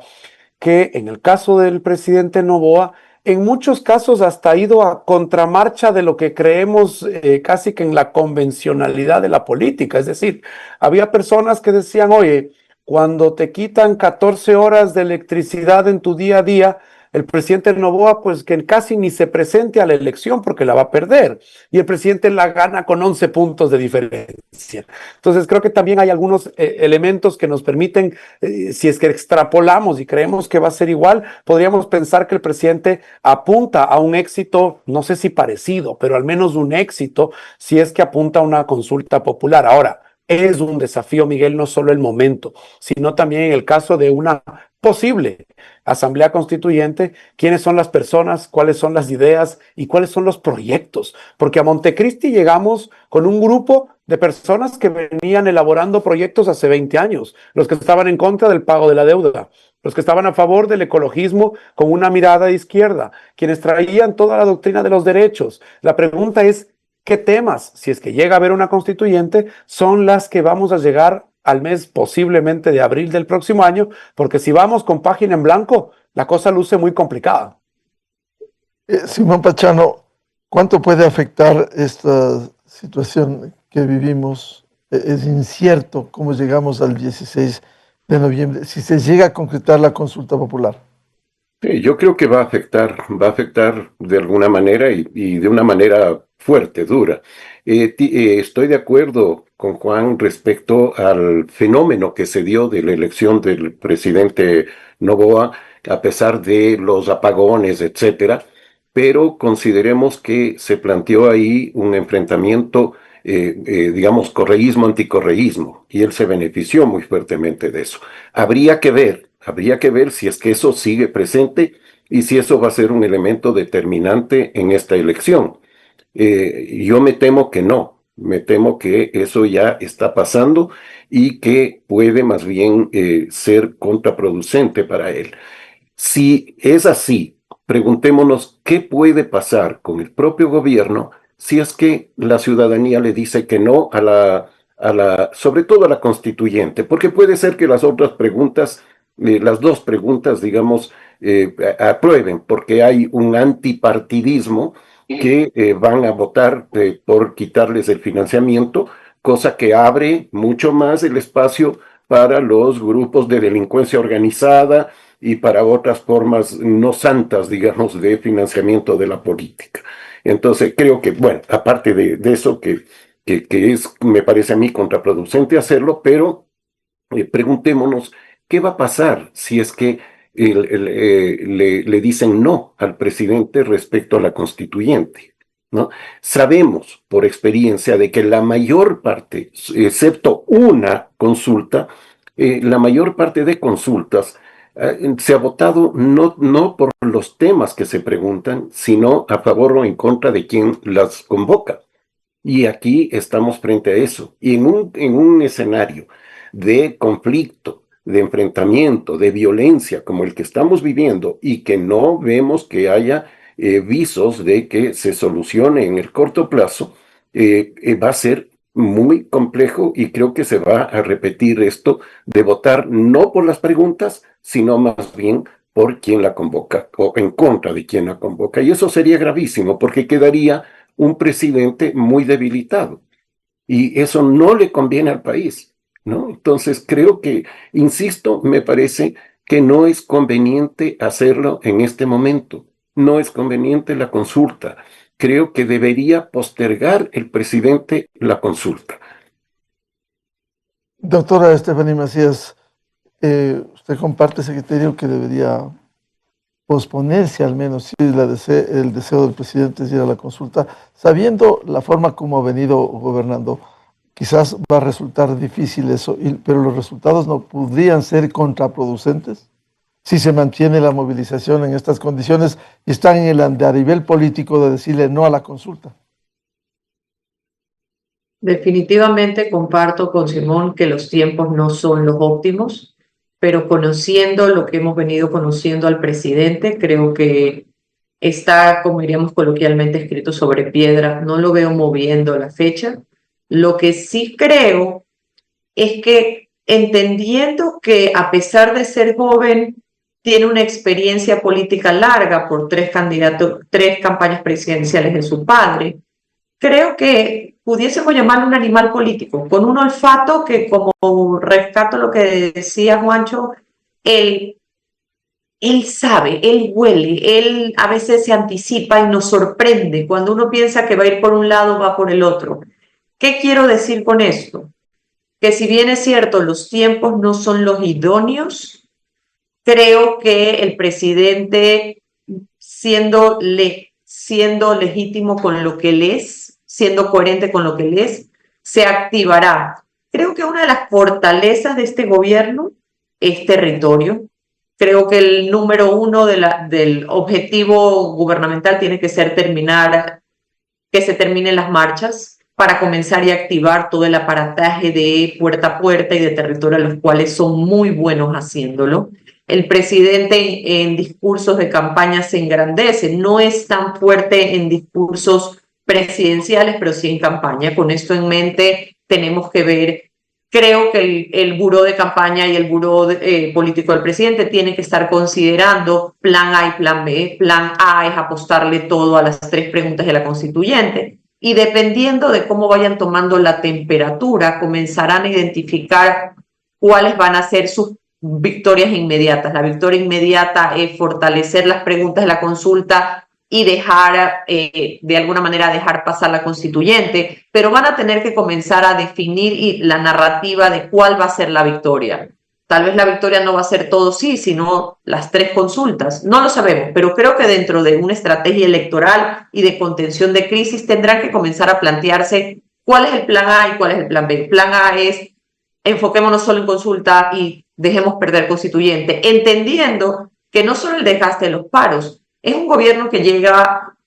H: que en el caso del presidente Noboa, en muchos casos hasta ha ido a contramarcha de lo que creemos casi que en la convencionalidad de la política. Es decir, había personas que decían, oye, cuando te quitan 14 horas de electricidad en tu día a día, el presidente Noboa, pues que casi ni se presente a la elección porque la va a perder. Y el presidente la gana con 11 puntos de diferencia. Entonces creo que también hay algunos elementos que nos permiten, si es que extrapolamos y creemos que va a ser igual, podríamos pensar que el presidente apunta a un éxito, no sé si parecido, pero al menos un éxito, si es que apunta a una consulta popular. Ahora, es un desafío, Miguel, no solo el momento, sino también en el caso de una posible asamblea constituyente, quiénes son las personas, cuáles son las ideas y cuáles son los proyectos. Porque a Montecristi llegamos con un grupo de personas que venían elaborando proyectos hace 20 años, los que estaban en contra del pago de la deuda, los que estaban a favor del ecologismo con una mirada de izquierda, quienes traían toda la doctrina de los derechos. La pregunta es, ¿qué temas, si es que llega a haber una constituyente, son las que vamos a llegar al mes posiblemente de abril del próximo año? Porque si vamos con página en blanco, la cosa luce muy complicada.
E: Simón Pachano, ¿cuánto puede afectar esta situación que vivimos? Es incierto cómo llegamos al 16 de noviembre, si se llega a concretar la consulta popular.
F: Sí, yo creo que va a afectar de alguna manera y de una manera fuerte, dura. Estoy de acuerdo con Juan respecto al fenómeno que se dio de la elección del presidente Noboa, a pesar de los apagones, etcétera, pero consideremos que se planteó ahí un enfrentamiento, digamos, correísmo-anticorreísmo, y él se benefició muy fuertemente de eso. Habría que ver si es que eso sigue presente y si eso va a ser un elemento determinante en esta elección. Yo me temo que no, me temo que eso ya está pasando y que puede más bien ser contraproducente para él. Si es así, preguntémonos qué puede pasar con el propio gobierno si es que la ciudadanía le dice que no sobre todo a la constituyente, porque puede ser que las otras preguntas, las dos preguntas, digamos, aprueben, porque hay un antipartidismo que van a votar por quitarles el financiamiento, cosa que abre mucho más el espacio para los grupos de delincuencia organizada y para otras formas no santas, digamos, de financiamiento de la política. Entonces, creo que, bueno, aparte de eso, que me parece a mí contraproducente hacerlo, pero preguntémonos qué va a pasar si es que le dicen no al presidente respecto a la constituyente, ¿no? Sabemos por experiencia de que la mayor parte, excepto una consulta, la mayor parte de consultas se ha votado no por los temas que se preguntan, sino a favor o en contra de quien las convoca. Y aquí estamos frente a eso. Y en un escenario de conflicto, de enfrentamiento, de violencia como el que estamos viviendo y que no vemos que haya visos de que se solucione en el corto plazo, va a ser muy complejo y creo que se va a repetir esto de votar no por las preguntas, sino más bien por quien la convoca o en contra de quien la convoca. Y eso sería gravísimo porque quedaría un presidente muy debilitado y eso no le conviene al país, ¿no? Entonces creo que, insisto, me parece que no es conveniente hacerlo en este momento, no es conveniente la consulta. Creo que debería postergar el presidente la consulta.
E: Doctora Estefanía Macías, ¿usted comparte ese criterio que debería posponerse al menos si el deseo del presidente es ir a la consulta, sabiendo la forma como ha venido gobernando? Quizás va a resultar difícil eso, pero los resultados no podrían ser contraproducentes si se mantiene la movilización en estas condiciones y están en el andarivel político de decirle no a la consulta.
G: Definitivamente comparto con Simón que los tiempos no son los óptimos, pero conociendo lo que hemos venido conociendo al presidente, creo que está, como diríamos coloquialmente, escrito sobre piedra. No lo veo moviendo la fecha. Lo que sí creo es que entendiendo que a pesar de ser joven, tiene una experiencia política larga por tres campañas presidenciales de su padre. Creo que pudiésemos llamarlo un animal político, con un olfato que, como rescato lo que decía Juancho, él sabe, él huele, él a veces se anticipa y nos sorprende. Cuando uno piensa que va a ir por un lado, va por el otro. ¿Qué quiero decir con esto? Que si bien es cierto, los tiempos no son los idóneos, creo que el presidente, siendo legítimo con lo que él es, siendo coherente con lo que él es, se activará. Creo que una de las fortalezas de este gobierno es territorio. Creo que el número uno del objetivo gubernamental tiene que ser que se terminen las marchas para comenzar y activar todo el aparataje de puerta a puerta y de territorio, a los cuales son muy buenos haciéndolo. El presidente en discursos de campaña se engrandece, no es tan fuerte en discursos presidenciales, pero sí en campaña. Con esto en mente tenemos que ver. Creo que el buró de campaña y el buró político del presidente tienen que estar considerando plan A y plan B. Plan A es apostarle todo a las tres preguntas de la constituyente. Y dependiendo de cómo vayan tomando la temperatura, comenzarán a identificar cuáles van a ser sus victorias inmediatas. La victoria inmediata es fortalecer las preguntas de la consulta y de alguna manera dejar pasar la constituyente, pero van a tener que comenzar a definir la narrativa de cuál va a ser la victoria. Tal vez la victoria no va a ser todo sí, sino las tres consultas. No lo sabemos, pero creo que dentro de una estrategia electoral y de contención de crisis tendrán que comenzar a plantearse cuál es el plan A y cuál es el plan B. El plan A es enfoquémonos solo en consulta y dejemos perder constituyente, entendiendo que no solo el desgaste de los paros, es un gobierno que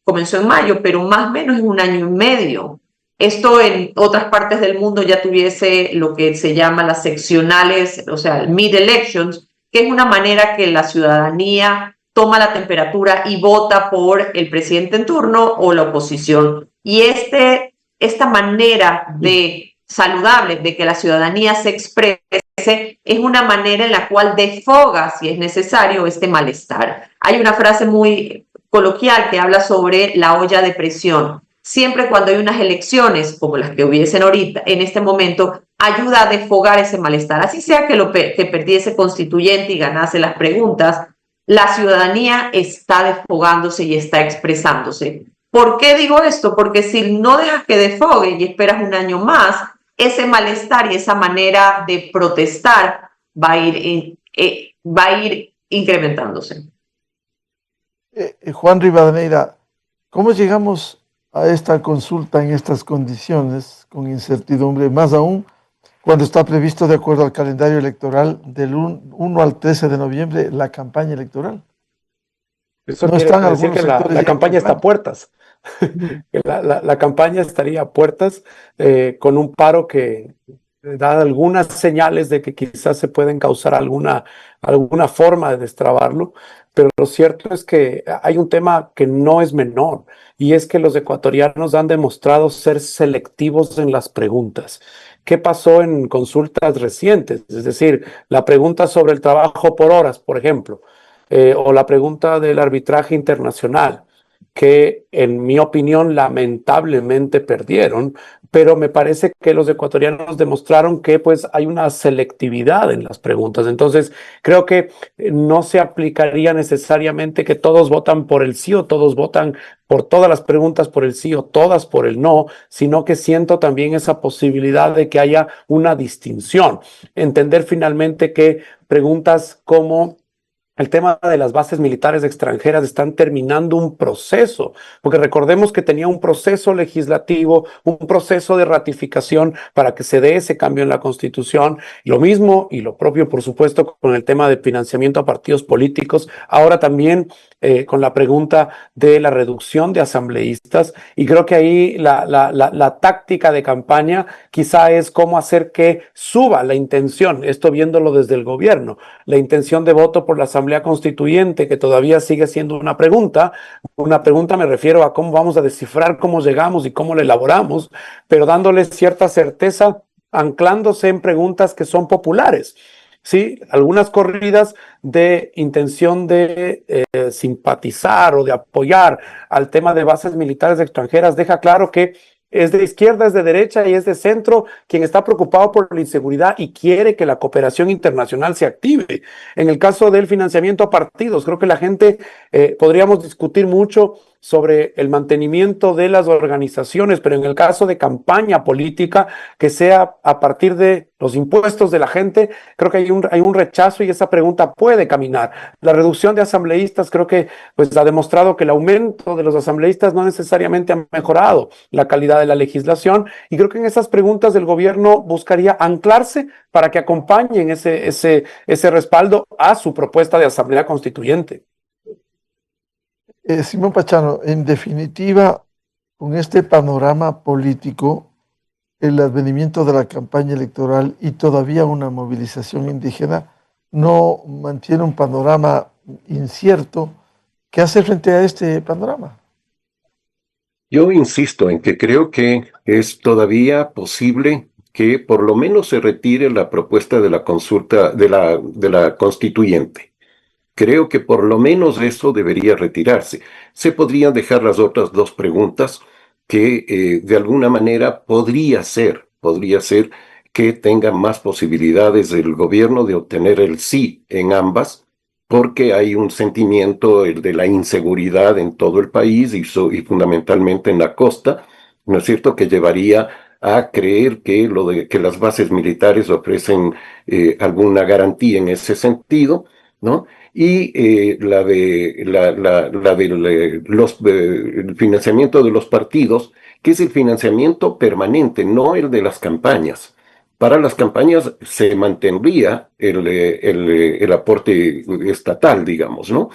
G: comenzó en mayo, pero más o menos en 1 año y medio. Esto en otras partes del mundo ya tuviese lo que se llama las seccionales, o sea, mid-elections, que es una manera que la ciudadanía toma la temperatura y vota por el presidente en turno o la oposición. Y esta manera saludable de que la ciudadanía se exprese es una manera en la cual desfoga, si es necesario, este malestar. Hay una frase muy coloquial que habla sobre la olla de presión. Siempre cuando hay unas elecciones, como las que hubiesen ahorita, en este momento, ayuda a desfogar ese malestar. Así sea que perdiese constituyente y ganase las preguntas, la ciudadanía está desfogándose y está expresándose. ¿Por qué digo esto? Porque si no dejas que desfogue y esperas 1 año más, ese malestar y esa manera de protestar va a ir incrementándose.
E: Juan Rivadeneira, ¿cómo llegamos a esta consulta en estas condiciones, con incertidumbre, más aún cuando está previsto, de acuerdo al calendario electoral, del 1 al 13 de noviembre, la campaña electoral?
H: Eso no quiere decir que la campaña está a puertas. La campaña estaría a puertas con un paro que da algunas señales de que quizás se pueden causar alguna forma de destrabarlo, pero lo cierto es que hay un tema que no es menor, y es que los ecuatorianos han demostrado ser selectivos en las preguntas. ¿Qué pasó en consultas recientes? Es decir, la pregunta sobre el trabajo por horas, por ejemplo, o la pregunta del arbitraje internacional, que en mi opinión lamentablemente perdieron, pero me parece que los ecuatorianos demostraron que pues hay una selectividad en las preguntas. Entonces creo que no se aplicaría necesariamente que todos votan por el sí o todos votan por todas las preguntas por el sí o todas por el no, sino que siento también esa posibilidad de que haya una distinción. Entender finalmente que preguntas como el tema de las bases militares extranjeras están terminando un proceso, porque recordemos que tenía un proceso legislativo, un proceso de ratificación para que se dé ese cambio en la Constitución. Lo mismo y lo propio, por supuesto, con el tema de financiamiento a partidos políticos. Ahora también con la pregunta de la reducción de asambleístas. Y creo que ahí la táctica de campaña quizá es cómo hacer que suba la intención, esto viéndolo desde el gobierno, la intención de voto por la Asamblea Constituyente, que todavía sigue siendo una pregunta. Una pregunta me refiero a cómo vamos a descifrar cómo llegamos y cómo la elaboramos, pero dándoles cierta certeza, anclándose en preguntas que son populares. sí, algunas corridas de intención de simpatizar o de apoyar al tema de bases militares extranjeras, deja claro que es de izquierda, es de derecha y es de centro quien está preocupado por la inseguridad y quiere que la cooperación internacional se active. En el caso del financiamiento a partidos, creo que la gente podríamos discutir mucho sobre el mantenimiento de las organizaciones, pero en el caso de campaña política, que sea a partir de los impuestos de la gente, creo que hay un rechazo y esa pregunta puede caminar. La reducción de asambleístas creo que pues, ha demostrado que el aumento de los asambleístas no necesariamente ha mejorado la calidad de la legislación y creo que en esas preguntas el gobierno buscaría anclarse para que acompañen ese respaldo a su propuesta de asamblea constituyente.
E: Simón Pachano, en definitiva, con este panorama político, el advenimiento de la campaña electoral y todavía una movilización indígena no mantiene un panorama incierto. ¿Qué hacer frente a este panorama?
F: Yo insisto en que creo que es todavía posible que por lo menos se retire la propuesta de la consulta de la constituyente. Creo que por lo menos eso debería retirarse. Se podrían dejar las otras dos preguntas que de alguna manera podría ser que tenga más posibilidades el gobierno de obtener el sí en ambas, porque hay un sentimiento el de la inseguridad en todo el país y fundamentalmente en la costa, ¿no es cierto?, que llevaría a creer que que las bases militares ofrecen alguna garantía en ese sentido, ¿no? Y el financiamiento de los partidos, que es el financiamiento permanente, no el de las campañas. Para las campañas se mantendría el aporte estatal, digamos, ¿no?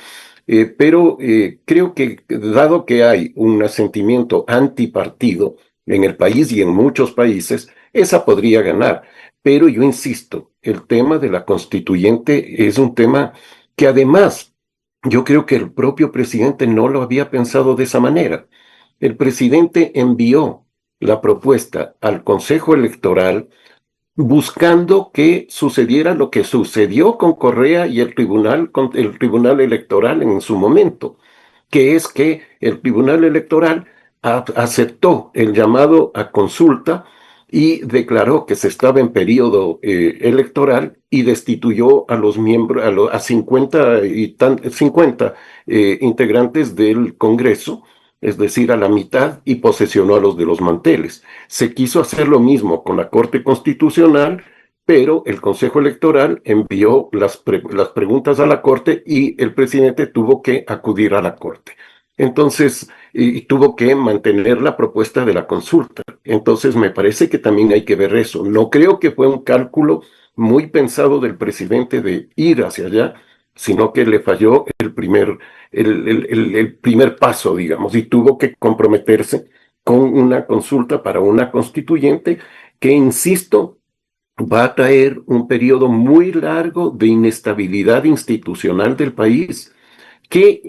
F: Pero creo que dado que hay un sentimiento antipartido en el país y en muchos países, esa podría ganar. Pero yo insisto, el tema de la constituyente es un tema que además yo creo que el propio presidente no lo había pensado de esa manera. El presidente envió la propuesta al Consejo Electoral buscando que sucediera lo que sucedió con Correa y el Tribunal Electoral en su momento, que es que el Tribunal Electoral aceptó el llamado a consulta y declaró que se estaba en periodo electoral y destituyó a los miembros, a 50 integrantes del Congreso, es decir, a la mitad, y posesionó a los de los manteles. Se quiso hacer lo mismo con la Corte Constitucional, pero el Consejo Electoral envió las preguntas a la Corte y el presidente tuvo que acudir a la Corte. Entonces, y tuvo que mantener la propuesta de la consulta. Entonces, me parece que también hay que ver eso. No creo que fue un cálculo muy pensado del presidente de ir hacia allá, sino que le falló el primer paso, digamos, y tuvo que comprometerse con una consulta para una constituyente que, insisto, va a traer un periodo muy largo de inestabilidad institucional del país. ¿Qué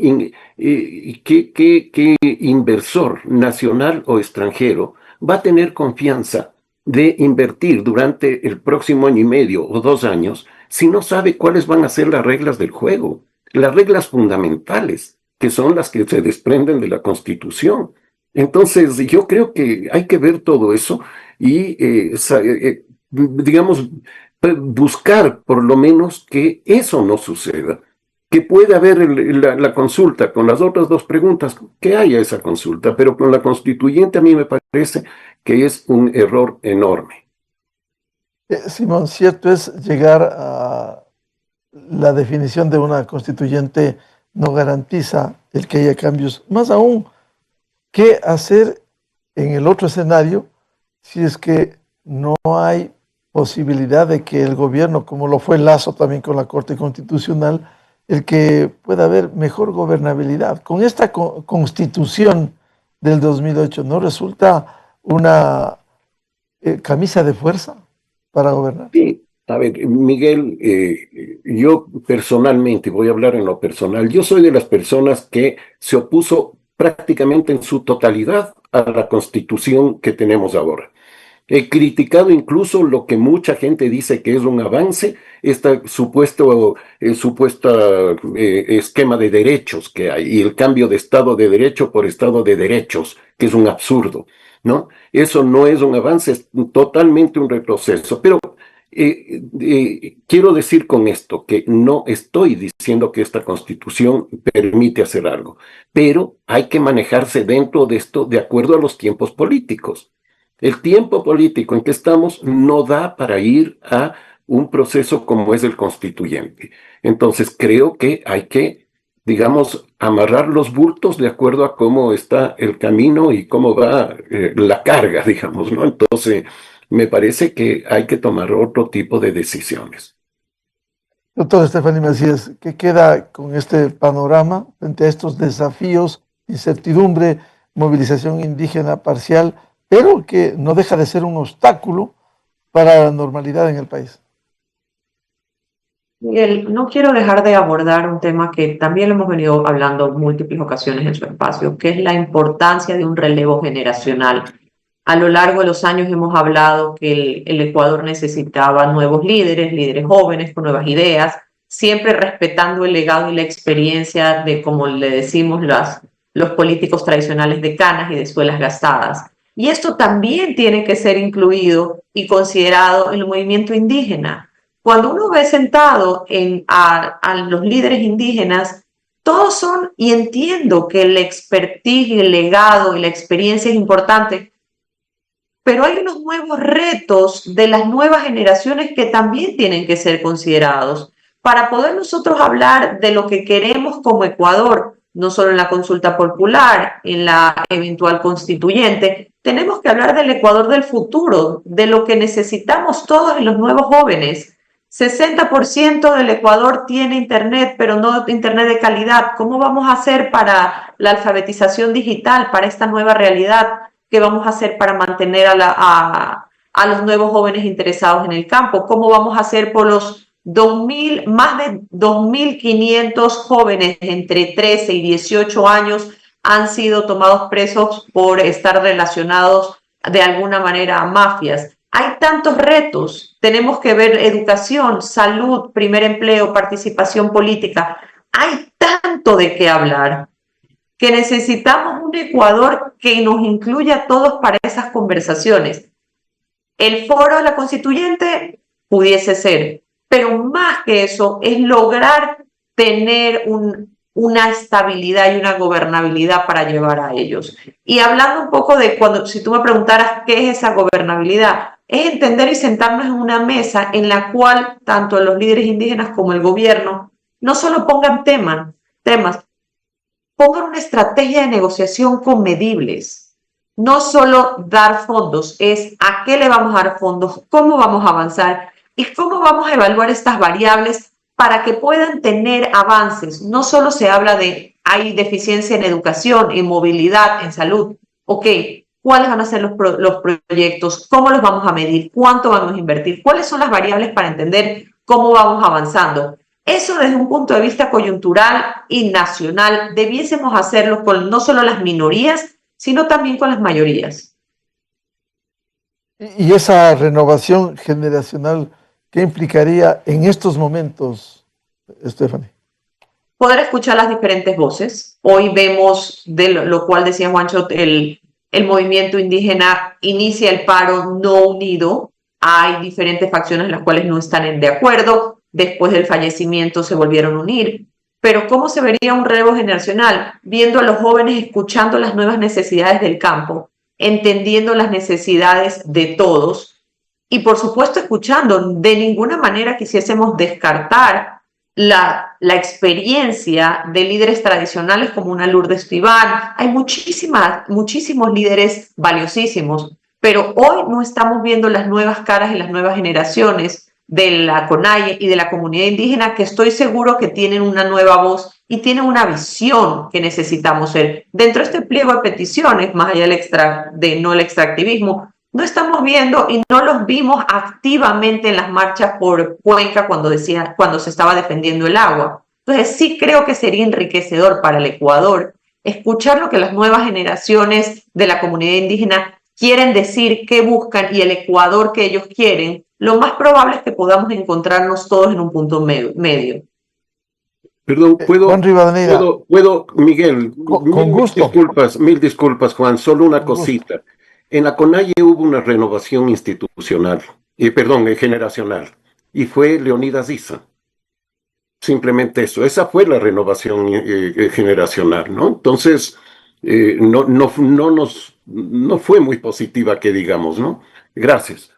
F: inversor nacional o extranjero va a tener confianza de invertir durante el próximo año y medio o 2 años si no sabe cuáles van a ser las reglas del juego, las reglas fundamentales, que son las que se desprenden de la Constitución? Entonces, yo creo que hay que ver todo eso y, digamos, buscar por lo menos que eso no suceda. Que puede haber la consulta con las otras dos preguntas, que haya esa consulta, pero con la constituyente a mí me parece que es un error enorme.
E: Simón, cierto es llegar a la definición de una constituyente no garantiza el que haya cambios. Más aún, ¿qué hacer en el otro escenario si es que no hay posibilidad de que el gobierno, como lo fue Lazo también con la Corte Constitucional, el que pueda haber mejor gobernabilidad? Con esta constitución del 2008, ¿no resulta una camisa de fuerza para gobernar?
F: Sí, a ver, Miguel, yo personalmente, voy a hablar en lo personal, yo soy de las personas que se opuso prácticamente en su totalidad a la constitución que tenemos ahora. He criticado incluso lo que mucha gente dice que es un avance, este supuesto esquema de derechos que hay y el cambio de Estado de Derecho por Estado de Derechos, que es un absurdo, ¿no? Eso no es un avance, es totalmente un retroceso. Pero quiero decir con esto que no estoy diciendo que esta Constitución permite hacer algo, pero hay que manejarse dentro de esto de acuerdo a los tiempos políticos. El tiempo político en que estamos no da para ir a un proceso como es el constituyente. Entonces creo que hay que, digamos, amarrar los bultos de acuerdo a cómo está el camino y cómo va la carga, digamos, ¿no? Entonces me parece que hay que tomar otro tipo de decisiones.
E: Doctor Estefanía Macías, ¿qué queda con este panorama frente a estos desafíos, incertidumbre, movilización indígena parcial, pero que no deja de ser un obstáculo para la normalidad en el país?
G: Miguel, no quiero dejar de abordar un tema que también lo hemos venido hablando en múltiples ocasiones en su espacio, que es la importancia de un relevo generacional. A lo largo de los años hemos hablado que el Ecuador necesitaba nuevos líderes jóvenes con nuevas ideas, siempre respetando el legado y la experiencia de, como le decimos, los políticos tradicionales de canas y de suelas gastadas. Y esto también tiene que ser incluido y considerado en el movimiento indígena. Cuando uno ve sentado a los líderes indígenas, todos son, y entiendo que el expertise y el legado y la experiencia es importante, pero hay unos nuevos retos de las nuevas generaciones que también tienen que ser considerados para poder nosotros hablar de lo que queremos como Ecuador, no solo en la consulta popular, en la eventual constituyente. Tenemos que hablar del Ecuador del futuro, de lo que necesitamos todos en los nuevos jóvenes. 60% del Ecuador tiene internet, pero no internet de calidad. ¿Cómo vamos a hacer para la alfabetización digital, para esta nueva realidad? ¿Qué vamos a hacer para mantener a los nuevos jóvenes interesados en el campo? ¿Cómo vamos a hacer por los más de 2.500 jóvenes entre 13 y 18 años han sido tomados presos por estar relacionados de alguna manera a mafias? Hay tantos retos, tenemos que ver educación, salud, primer empleo, participación política. Hay tanto de qué hablar que necesitamos un Ecuador que nos incluya a todos para esas conversaciones. El foro de la constituyente pudiese ser, pero más que eso es lograr tener una estabilidad y una gobernabilidad para llevar a ellos. Y hablando un poco de si tú me preguntaras qué es esa gobernabilidad, es entender y sentarnos en una mesa en la cual tanto los líderes indígenas como el gobierno no solo pongan temas, pongan una estrategia de negociación con medibles. No solo dar fondos, es a qué le vamos a dar fondos, cómo vamos a avanzar y cómo vamos a evaluar estas variables para que puedan tener avances. No solo se habla de hay deficiencia en educación, en movilidad, en salud. Ok, ¿cuáles van a ser los proyectos? ¿Cómo los vamos a medir? ¿Cuánto vamos a invertir? ¿Cuáles son las variables para entender cómo vamos avanzando? Eso desde un punto de vista coyuntural y nacional debiésemos hacerlo con no solo las minorías, sino también con las mayorías.
E: Y esa renovación generacional, ¿qué implicaría en estos momentos, Stephanie?
G: Poder escuchar las diferentes voces. Hoy vemos, de lo cual decía Juancho, el movimiento indígena inicia el paro no unido. Hay diferentes facciones en las cuales no están de acuerdo. Después del fallecimiento se volvieron a unir. Pero ¿cómo se vería un relevo generacional? Viendo a los jóvenes escuchando las nuevas necesidades del campo, entendiendo las necesidades de todos y, por supuesto, escuchando. De ninguna manera quisiésemos descartar la experiencia de líderes tradicionales como una Lourdes Piván. Hay muchísimos líderes valiosísimos, pero hoy no estamos viendo las nuevas caras y las nuevas generaciones de la CONAIE y de la comunidad indígena, que estoy seguro que tienen una nueva voz y tienen una visión que necesitamos ser. Dentro de este pliego de peticiones, más allá del no el extractivismo, no estamos viendo y no los vimos activamente en las marchas por Cuenca cuando se estaba defendiendo el agua. Entonces sí creo que sería enriquecedor para el Ecuador escuchar lo que las nuevas generaciones de la comunidad indígena quieren decir qué buscan y el Ecuador que ellos quieren, lo más probable es que podamos encontrarnos todos en un punto medio.
F: Perdón,
E: Juan Rivadeneira,
F: Miguel,
E: con gusto.
F: mil disculpas, Juan, solo una
E: Con gusto.
F: cosita. En la CONAIE hubo una renovación institucional, generacional, y fue Leonidas Issa. Simplemente eso, esa fue la renovación generacional, ¿no? Entonces, no fue muy positiva que digamos, ¿no? Gracias.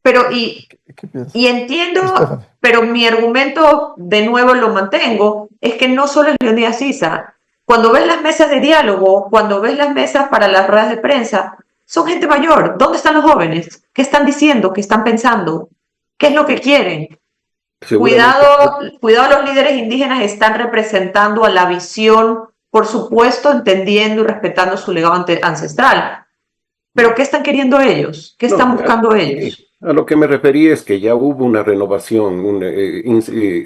G: Pero,
E: ¿Qué piensas?
G: y entiendo,
E: Stephanie.
G: pero mi argumento, de nuevo lo mantengo, es que no solo es Leonidas Issa. Cuando ves las mesas de diálogo, cuando ves las mesas para las ruedas de prensa, son gente mayor. ¿Dónde están los jóvenes? ¿Qué están diciendo? ¿Qué están pensando? ¿Qué es lo que quieren? Cuidado, los líderes indígenas están representando a la visión, por supuesto, entendiendo y respetando su legado ancestral. Pero ¿qué están queriendo ellos? ¿Qué están buscando ellos?
F: A lo que me refería es que ya hubo una renovación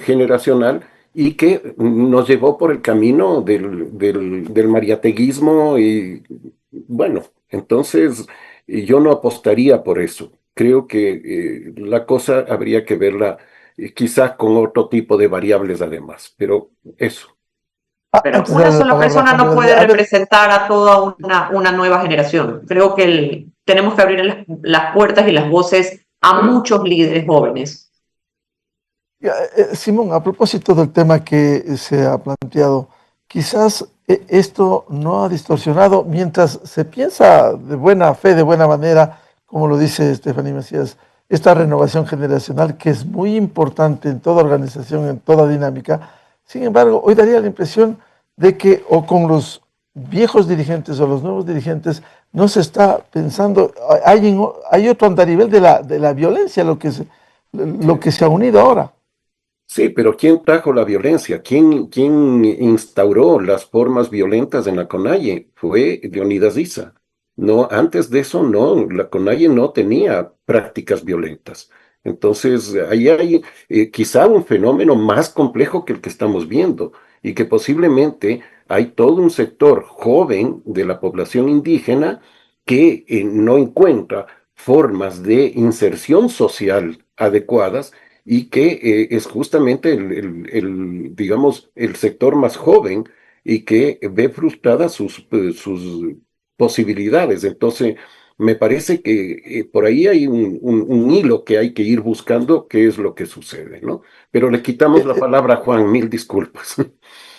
F: generacional y que nos llevó por el camino del mariateguismo y bueno, entonces yo no apostaría por eso. Creo que la cosa habría que verla quizás con otro tipo de variables además, pero eso.
G: Pero
E: Antes de
G: una
E: darle la
G: sola
E: palabra a
G: persona
E: Juan
G: no
E: Rivadeneira,
G: puede
E: a ver,
G: representar a toda una nueva generación. Creo que tenemos que abrir las puertas y las voces a muchos líderes jóvenes.
E: Simón, a propósito del tema que se ha planteado, quizás esto no ha distorsionado, mientras se piensa de buena fe, de buena manera, como lo dice Stephanie Macías, esta renovación generacional que es muy importante en toda organización, en toda dinámica. Sin embargo, hoy daría la impresión de que o con los viejos dirigentes o los nuevos dirigentes no se está pensando, hay otro andarivel de la violencia, lo que se ha unido ahora.
F: Sí, pero ¿quién trajo la violencia? ¿Quién instauró las formas violentas en la CONAIE? Fue Leonidas Issa. No, antes de eso no, la CONAIE no tenía prácticas violentas. Entonces, ahí hay quizá un fenómeno más complejo que el que estamos viendo y que posiblemente hay todo un sector joven de la población indígena que no encuentra formas de inserción social adecuadas y que es justamente digamos, el sector más joven y que ve frustradas sus posibilidades. Entonces, me parece que por ahí hay un hilo que hay que ir buscando qué es lo que sucede, ¿no? Pero le quitamos la palabra a Juan, mil disculpas.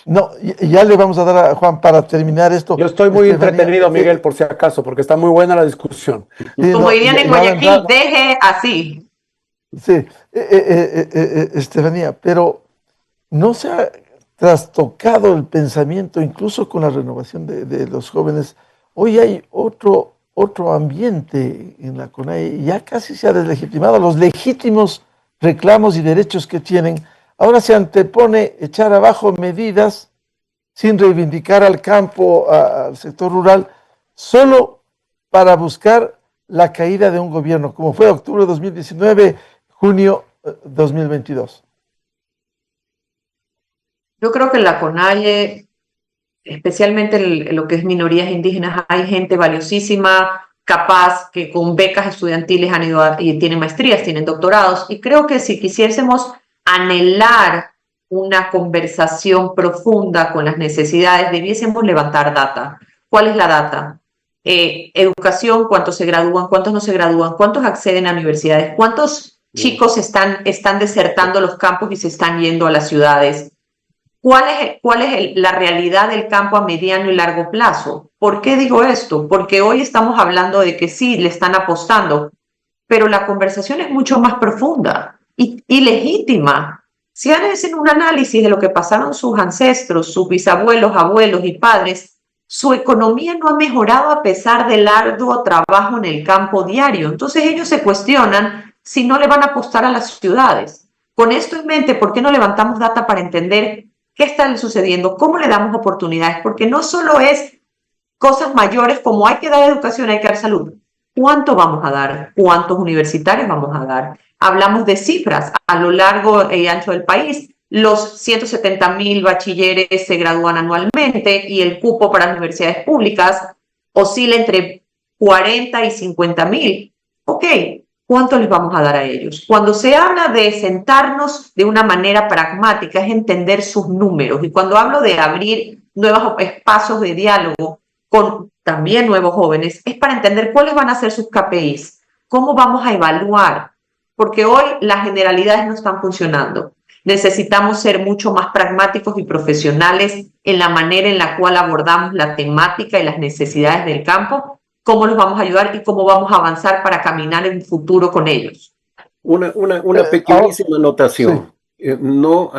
E: No, ya le vamos a dar a Juan para terminar esto.
H: Yo estoy muy
E: Estefanía,
H: entretenido, Miguel, por si acaso, porque está muy buena la discusión.
G: Como dirían en Guayaquil, deje así.
E: Sí, Estefanía, pero no se ha trastocado el pensamiento, incluso con la renovación de los jóvenes. Hoy hay otro ambiente en la CONAIE, ya casi se ha deslegitimado los legítimos reclamos y derechos que tienen. Ahora se antepone echar abajo medidas sin reivindicar al campo, al sector rural, solo para buscar la caída de un gobierno, como fue octubre de 2019, junio 2022.
G: Yo creo que en la CONAIE, especialmente en lo que es minorías indígenas, hay gente valiosísima, capaz, que con becas estudiantiles han ido y tienen maestrías, tienen doctorados, y creo que si quisiésemos anhelar una conversación profunda con las necesidades, debiésemos levantar data. ¿Cuál es la data? Educación, cuántos se gradúan, cuántos no se gradúan, cuántos acceden a universidades, cuántos chicos están desertando los campos y se están yendo a las ciudades. ¿Cuál es la realidad del campo a mediano y largo plazo? ¿Por qué digo esto? Porque hoy estamos hablando de que sí, le están apostando, pero la conversación es mucho más profunda y legítima. Si hacen un análisis de lo que pasaron sus ancestros, sus bisabuelos, abuelos y padres, su economía no ha mejorado a pesar del arduo trabajo en el campo diario. Entonces ellos se cuestionan si no le van a apostar a las ciudades. Con esto en mente, ¿por qué no levantamos data para entender qué está sucediendo? ¿Cómo le damos oportunidades? Porque no solo es cosas mayores como hay que dar educación, hay que dar salud. ¿Cuánto vamos a dar? ¿Cuántos universitarios vamos a dar? Hablamos de cifras a lo largo y ancho del país. Los 170,000 bachilleres se gradúan anualmente y el cupo para las universidades públicas oscila entre 40 y 50.000. Ok, ¿cuánto les vamos a dar a ellos? Cuando se habla de sentarnos de una manera pragmática, es entender sus números. Y cuando hablo de abrir nuevos espacios de diálogo con también nuevos jóvenes, es para entender cuáles van a ser sus KPIs, cómo vamos a evaluar, porque hoy las generalidades no están funcionando. Necesitamos ser mucho más pragmáticos y profesionales en la manera en la cual abordamos la temática y las necesidades del campo, cómo los vamos a ayudar y cómo vamos a avanzar para caminar en un futuro con ellos.
F: Una pequeñísima anotación. No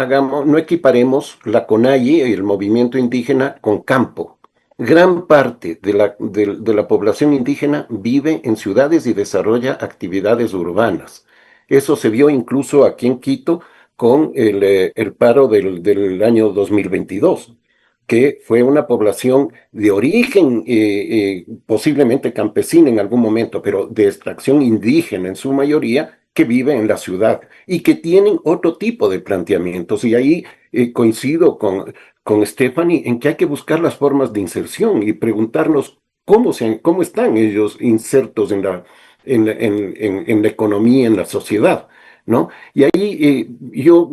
F: equiparemos la CONAIE y el movimiento indígena con campo. Gran parte de la población indígena vive en ciudades y desarrolla actividades urbanas. Eso se vio incluso aquí en Quito con el paro del año 2022, que fue una población de origen posiblemente campesina en algún momento, pero de extracción indígena en su mayoría, que vive en la ciudad y que tienen otro tipo de planteamientos. Y ahí coincido con Stephanie en que hay que buscar las formas de inserción y preguntarnos cómo están ellos insertos en la economía, en la sociedad, ¿no? Y ahí yo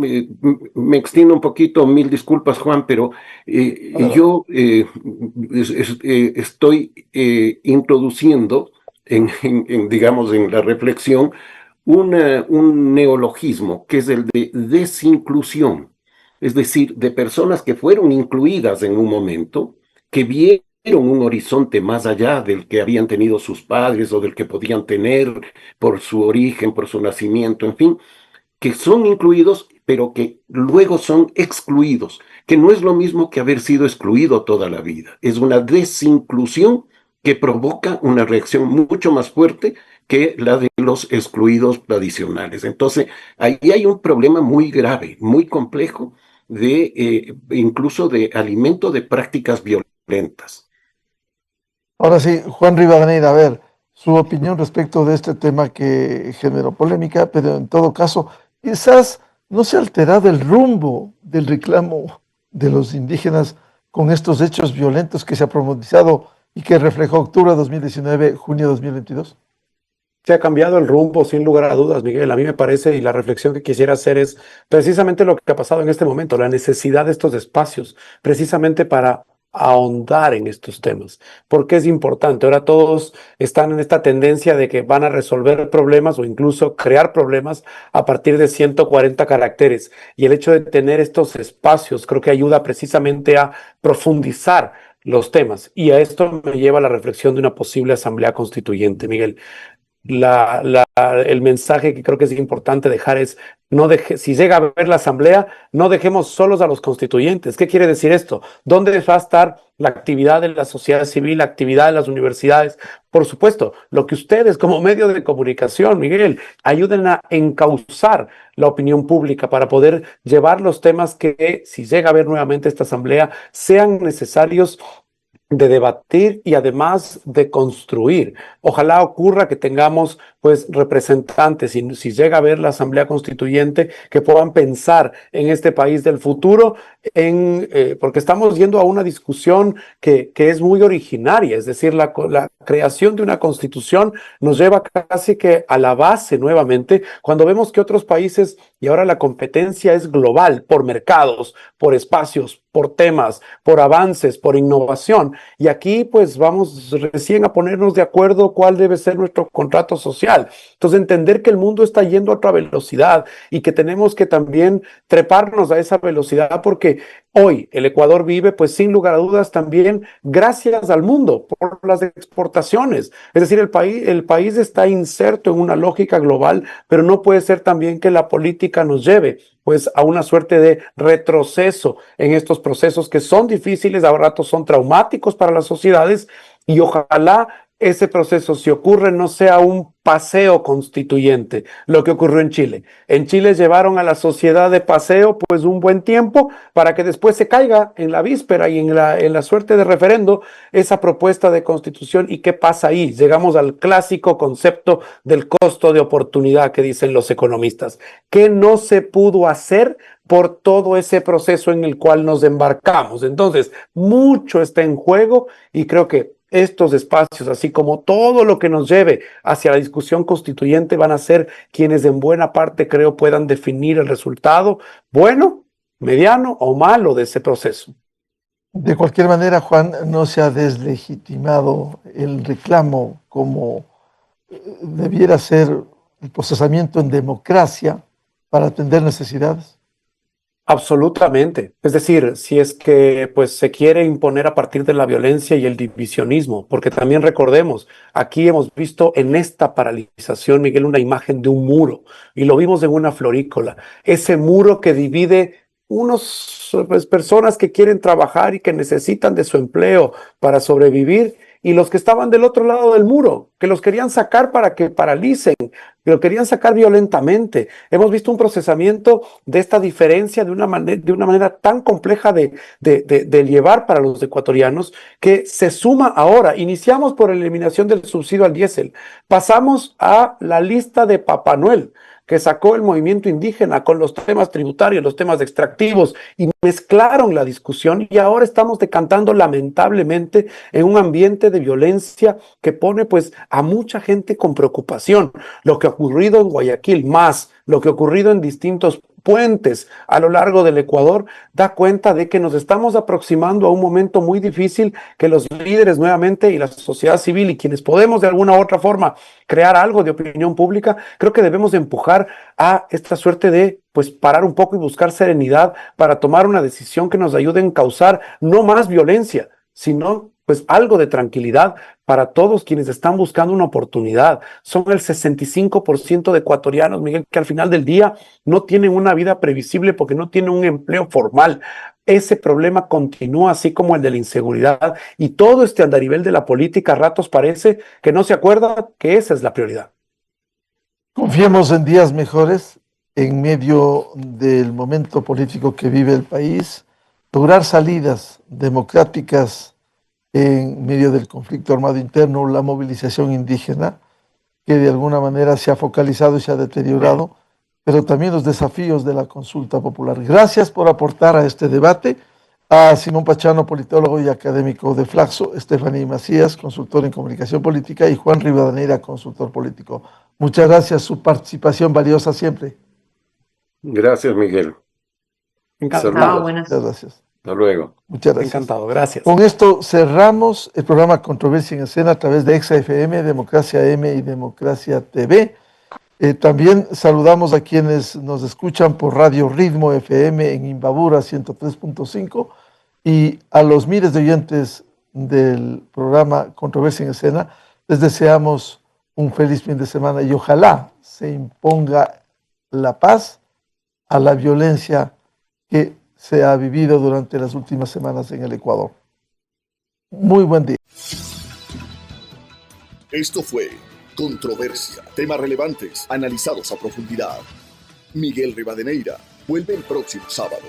F: me extiendo un poquito, mil disculpas, Juan, pero yo estoy introduciendo digamos, en la reflexión un neologismo que es el de desinclusión, es decir, de personas que fueron incluidas en un momento, que vieron un horizonte más allá del que habían tenido sus padres o del que podían tener por su origen, por su nacimiento, en fin, que son incluidos, pero que luego son excluidos, que no es lo mismo que haber sido excluido toda la vida. Es una desinclusión que provoca una reacción mucho más fuerte que la de los excluidos tradicionales. Entonces, ahí hay un problema muy grave, muy complejo, incluso de alimento de prácticas violentas.
E: Ahora sí, Juan Rivadeneira, a ver, su opinión respecto de este tema que generó polémica, pero en todo caso, quizás no se ha alterado el rumbo del reclamo de los indígenas con estos hechos violentos que se ha profundizado y que reflejó octubre de 2019, junio de 2022.
H: Se ha cambiado el rumbo, sin lugar a dudas, Miguel. A mí me parece, y la reflexión que quisiera hacer es precisamente lo que ha pasado en este momento, la necesidad de estos espacios, precisamente para ahondar en estos temas, porque es importante. Ahora todos están en esta tendencia de que van a resolver problemas o incluso crear problemas a partir de 140 caracteres, y el hecho de tener estos espacios creo que ayuda precisamente a profundizar los temas, y a esto me lleva a la reflexión de una posible asamblea constituyente, Miguel. El mensaje que creo que es importante dejar es, si llega a haber la asamblea, no dejemos solos a los constituyentes. ¿Qué quiere decir esto? ¿Dónde va a estar la actividad de la sociedad civil, la actividad de las universidades? Por supuesto, lo que ustedes como medio de comunicación, Miguel, ayuden a encauzar la opinión pública para poder llevar los temas que, si llega a haber nuevamente esta asamblea, sean necesarios de debatir y además de construir. Ojalá ocurra que tengamos pues representantes, si llega a haber la Asamblea Constituyente, que puedan pensar en este país del futuro, porque estamos yendo a una discusión que es muy originaria, es decir, la creación de una constitución nos lleva casi que a la base nuevamente, cuando vemos que otros países, y ahora la competencia es global, por mercados, por espacios, por temas, por avances, por innovación, y aquí pues vamos recién a ponernos de acuerdo cuál debe ser nuestro contrato social. Entonces, entender que el mundo está yendo a otra velocidad y que tenemos que también treparnos a esa velocidad, porque hoy el Ecuador vive, pues sin lugar a dudas, también gracias al mundo por las exportaciones. Es decir, el país está inserto en una lógica global, pero no puede ser también que la política nos lleve pues a una suerte de retroceso en estos procesos que son difíciles, a ratos son traumáticos para las sociedades, y ojalá ese proceso, si ocurre, no sea un paseo constituyente, lo que ocurrió en Chile. En Chile llevaron a la sociedad de paseo pues un buen tiempo para que después se caiga en la víspera y en la suerte de referendo esa propuesta de constitución. ¿Y qué pasa ahí? Llegamos al clásico concepto del costo de oportunidad que dicen los economistas. ¿Qué no se pudo hacer por todo ese proceso en el cual nos embarcamos? Entonces, mucho está en juego y creo que estos espacios, así como todo lo que nos lleve hacia la discusión constituyente, van a ser quienes en buena parte, creo, puedan definir el resultado bueno, mediano o malo de ese proceso.
E: De cualquier manera, Juan, no se ha deslegitimado el reclamo como debiera ser el procesamiento en democracia para atender necesidades.
H: Absolutamente. Es decir, si es que pues se quiere imponer a partir de la violencia y el divisionismo, porque también recordemos, aquí hemos visto en esta paralización, Miguel, una imagen de un muro, y lo vimos en una florícola, ese muro que divide pues, personas que quieren trabajar y que necesitan de su empleo para sobrevivir, y los que estaban del otro lado del muro, que los querían sacar para que paralicen, que lo querían sacar violentamente. Hemos visto un procesamiento de esta diferencia de una manera tan compleja de llevar para los ecuatorianos, que se suma ahora. Iniciamos por la eliminación del subsidio al diésel, pasamos a la lista de Papá Noel, que sacó el movimiento indígena con los temas tributarios, los temas extractivos, y mezclaron la discusión, y ahora estamos decantando lamentablemente en un ambiente de violencia que pone pues a mucha gente con preocupación. Lo que ha ocurrido en Guayaquil, más lo que ha ocurrido en distintos puentes a lo largo del Ecuador, da cuenta de que nos estamos aproximando a un momento muy difícil, que los líderes nuevamente y la sociedad civil y quienes podemos de alguna u otra forma crear algo de opinión pública, creo que debemos de empujar a esta suerte de pues parar un poco y buscar serenidad para tomar una decisión que nos ayude a encauzar no más violencia, sino pues algo de tranquilidad para todos quienes están buscando una oportunidad. Son el 65% de ecuatorianos, Miguel, que al final del día no tienen una vida previsible porque no tienen un empleo formal. Ese problema continúa, así como el de la inseguridad, y todo este andarivel de la política a ratos parece que no se acuerda que esa es la prioridad.
E: Confiemos en días mejores en medio del momento político que vive el país, lograr salidas democráticas en medio del conflicto armado interno, la movilización indígena, que de alguna manera se ha focalizado y se ha deteriorado, pero también los desafíos de la consulta popular. Gracias por aportar a este debate. A Simón Pachano, politólogo y académico de Flaxo, Estefanía Macías, consultor en comunicación política, y Juan Rivadeneira, consultor político. Muchas gracias, su participación valiosa siempre.
F: Gracias, Miguel.
H: Encantado.
E: Muchas gracias.
F: Hasta luego.
E: Muchas gracias.
H: Encantado, gracias.
E: Con esto cerramos el programa Controversia en Escena a través de Exa FM, Democracia M y Democracia TV. También saludamos a quienes nos escuchan por Radio Ritmo FM en Imbabura 103.5 y a los miles de oyentes del programa Controversia en Escena. Les deseamos un feliz fin de semana y ojalá se imponga la paz a la violencia que se ha vivido durante las últimas semanas en el Ecuador. Muy buen día.
A: Esto fue Controversia. Temas relevantes, analizados a profundidad. Miguel Rivadeneira vuelve el próximo sábado.